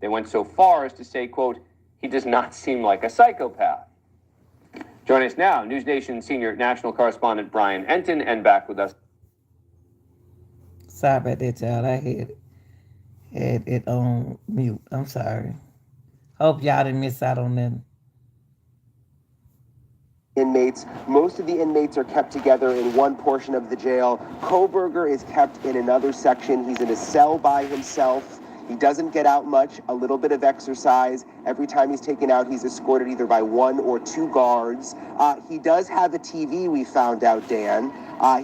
They went so far as to say, quote, he does not seem like a psychopath. Joining us now, News Nation senior national correspondent Bryan Enton, and back with us. Sorry about that, y'all. I had it on mute. I'm sorry. Hope y'all didn't miss out on that. Inmates. Most of the inmates are kept together in one portion of the jail. Kohberger is kept in another section. He's in a cell by himself. He doesn't get out much, a little bit of exercise. Every time he's taken out, he's escorted either by 1 or 2 guards. He does have a TV, we found out, Dan.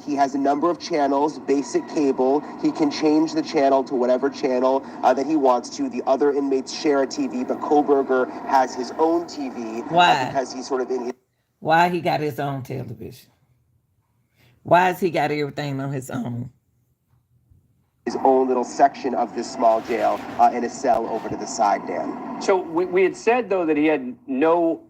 He has a number of channels, basic cable. He can change the channel to whatever channel that he wants to. The other inmates share a TV, but Kohberger has his own TV. Why? Because he's sort of in his... Why he got his own television? Why has he got everything on his own? His own little section of this small jail in a cell over to the side, Dan. So we had said, though, that he had no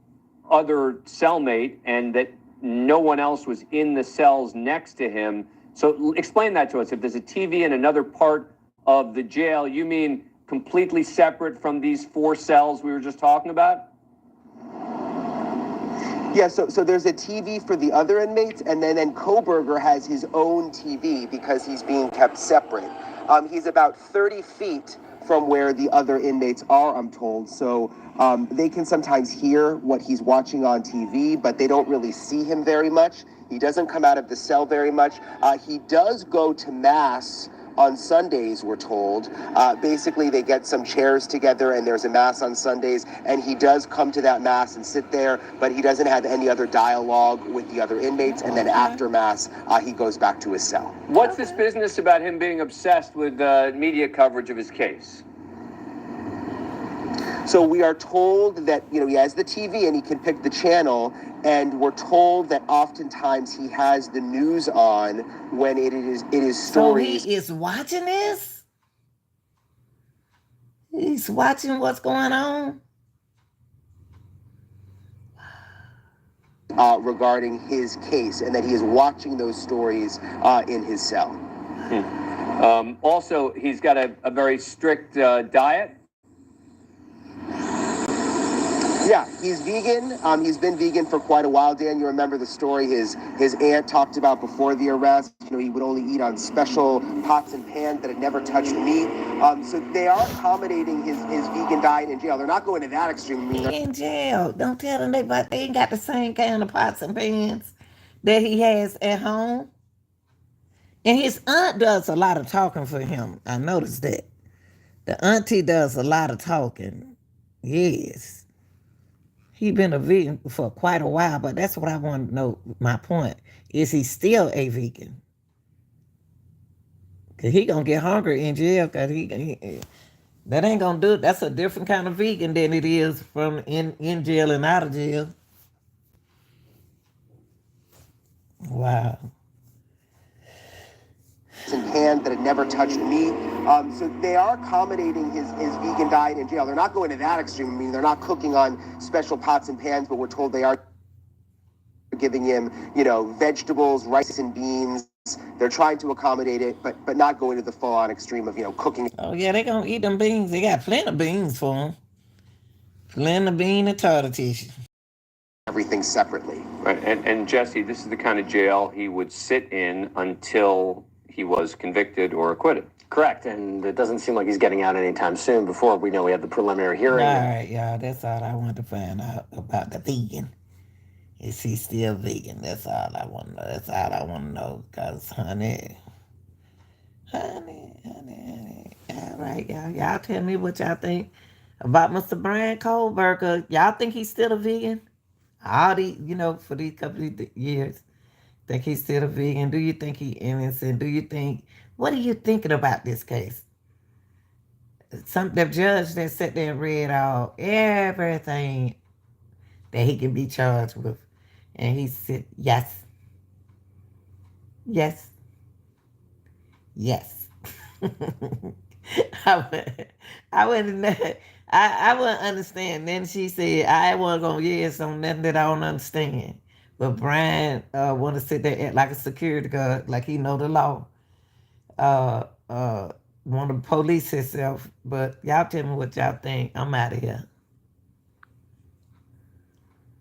other cellmate and that no one else was in the cells next to him. So explain that to us. If there's a TV in another part of the jail, you mean completely separate from these 4 cells we were just talking about? Yeah, so there's a TV for the other inmates, and then Kohberger has his own TV because he's being kept separate. He's about 30 feet from where the other inmates are, I'm told. So they can sometimes hear what he's watching on TV, but they don't really see him very much. He doesn't come out of the cell very much. He does go to Mass on Sundays, we're told. Basically, they get some chairs together and there's a Mass on Sundays, and he does come to that Mass and sit there, but he doesn't have any other dialogue with the other inmates, and then after Mass, he goes back to his cell. What's this business about him being obsessed with media coverage of his case? So we are told that, he has the TV and he can pick the channel, and we're told that oftentimes he has the news on when it is stories. So he is watching this? He's watching what's going on? Regarding his case, and that he is watching those stories in his cell. Also, he's got a very strict diet. Yeah, he's vegan. He's been vegan for quite a while, Dan. You remember the story his aunt talked about before the arrest. He would only eat on special pots and pans that had never touched meat. So they are accommodating his vegan diet in jail. They're not going to that extreme. In jail. Don't tell them they ain't got the same kind of pots and pans that he has at home. And his aunt does a lot of talking for him. I noticed that. The auntie does a lot of talking. Yes. He been a vegan for quite a while, but that's what I want to know. My point is, he still a vegan? Cause he gonna get hungry in jail. Cause he that ain't gonna do it. That's a different kind of vegan than it is from in jail and out of jail. Wow. And pans that had never touched meat. So they are accommodating his vegan diet in jail. They're not going to that extreme. They're not cooking on special pots and pans, but we're told they are giving him, vegetables, rice and beans. They're trying to accommodate it, but not going to the full-on extreme of, cooking. Oh, yeah, they gonna eat them beans. They got plenty of beans for them. Plenty of bean and tartar tissue. Everything separately. Right, and Jesse, this is the kind of jail he would sit in until he was convicted or acquitted. Correct, and it doesn't seem like he's getting out anytime soon. Before we know we have the preliminary hearing. All right, y'all, that's all I want to find out about the vegan. Is he still vegan? That's all I want to know. That's all I want to know. Because, honey. All right, y'all. Y'all tell me what y'all think about Mr. Bryan Kohberger. Y'all think he's still a vegan? All the, for these couple of years. Think he's still a vegan? Do you think he's innocent? What are you thinking about this case? The judge that sat there and read out everything that he can be charged with. And he said, yes. Yes. Yes. I wouldn't understand. Then she said, I wasn't going to yes on nothing that I don't understand. But Bryan want to sit there and act like a security guard, like he know the law. want to police himself. But y'all tell me what y'all think. I'm out of here.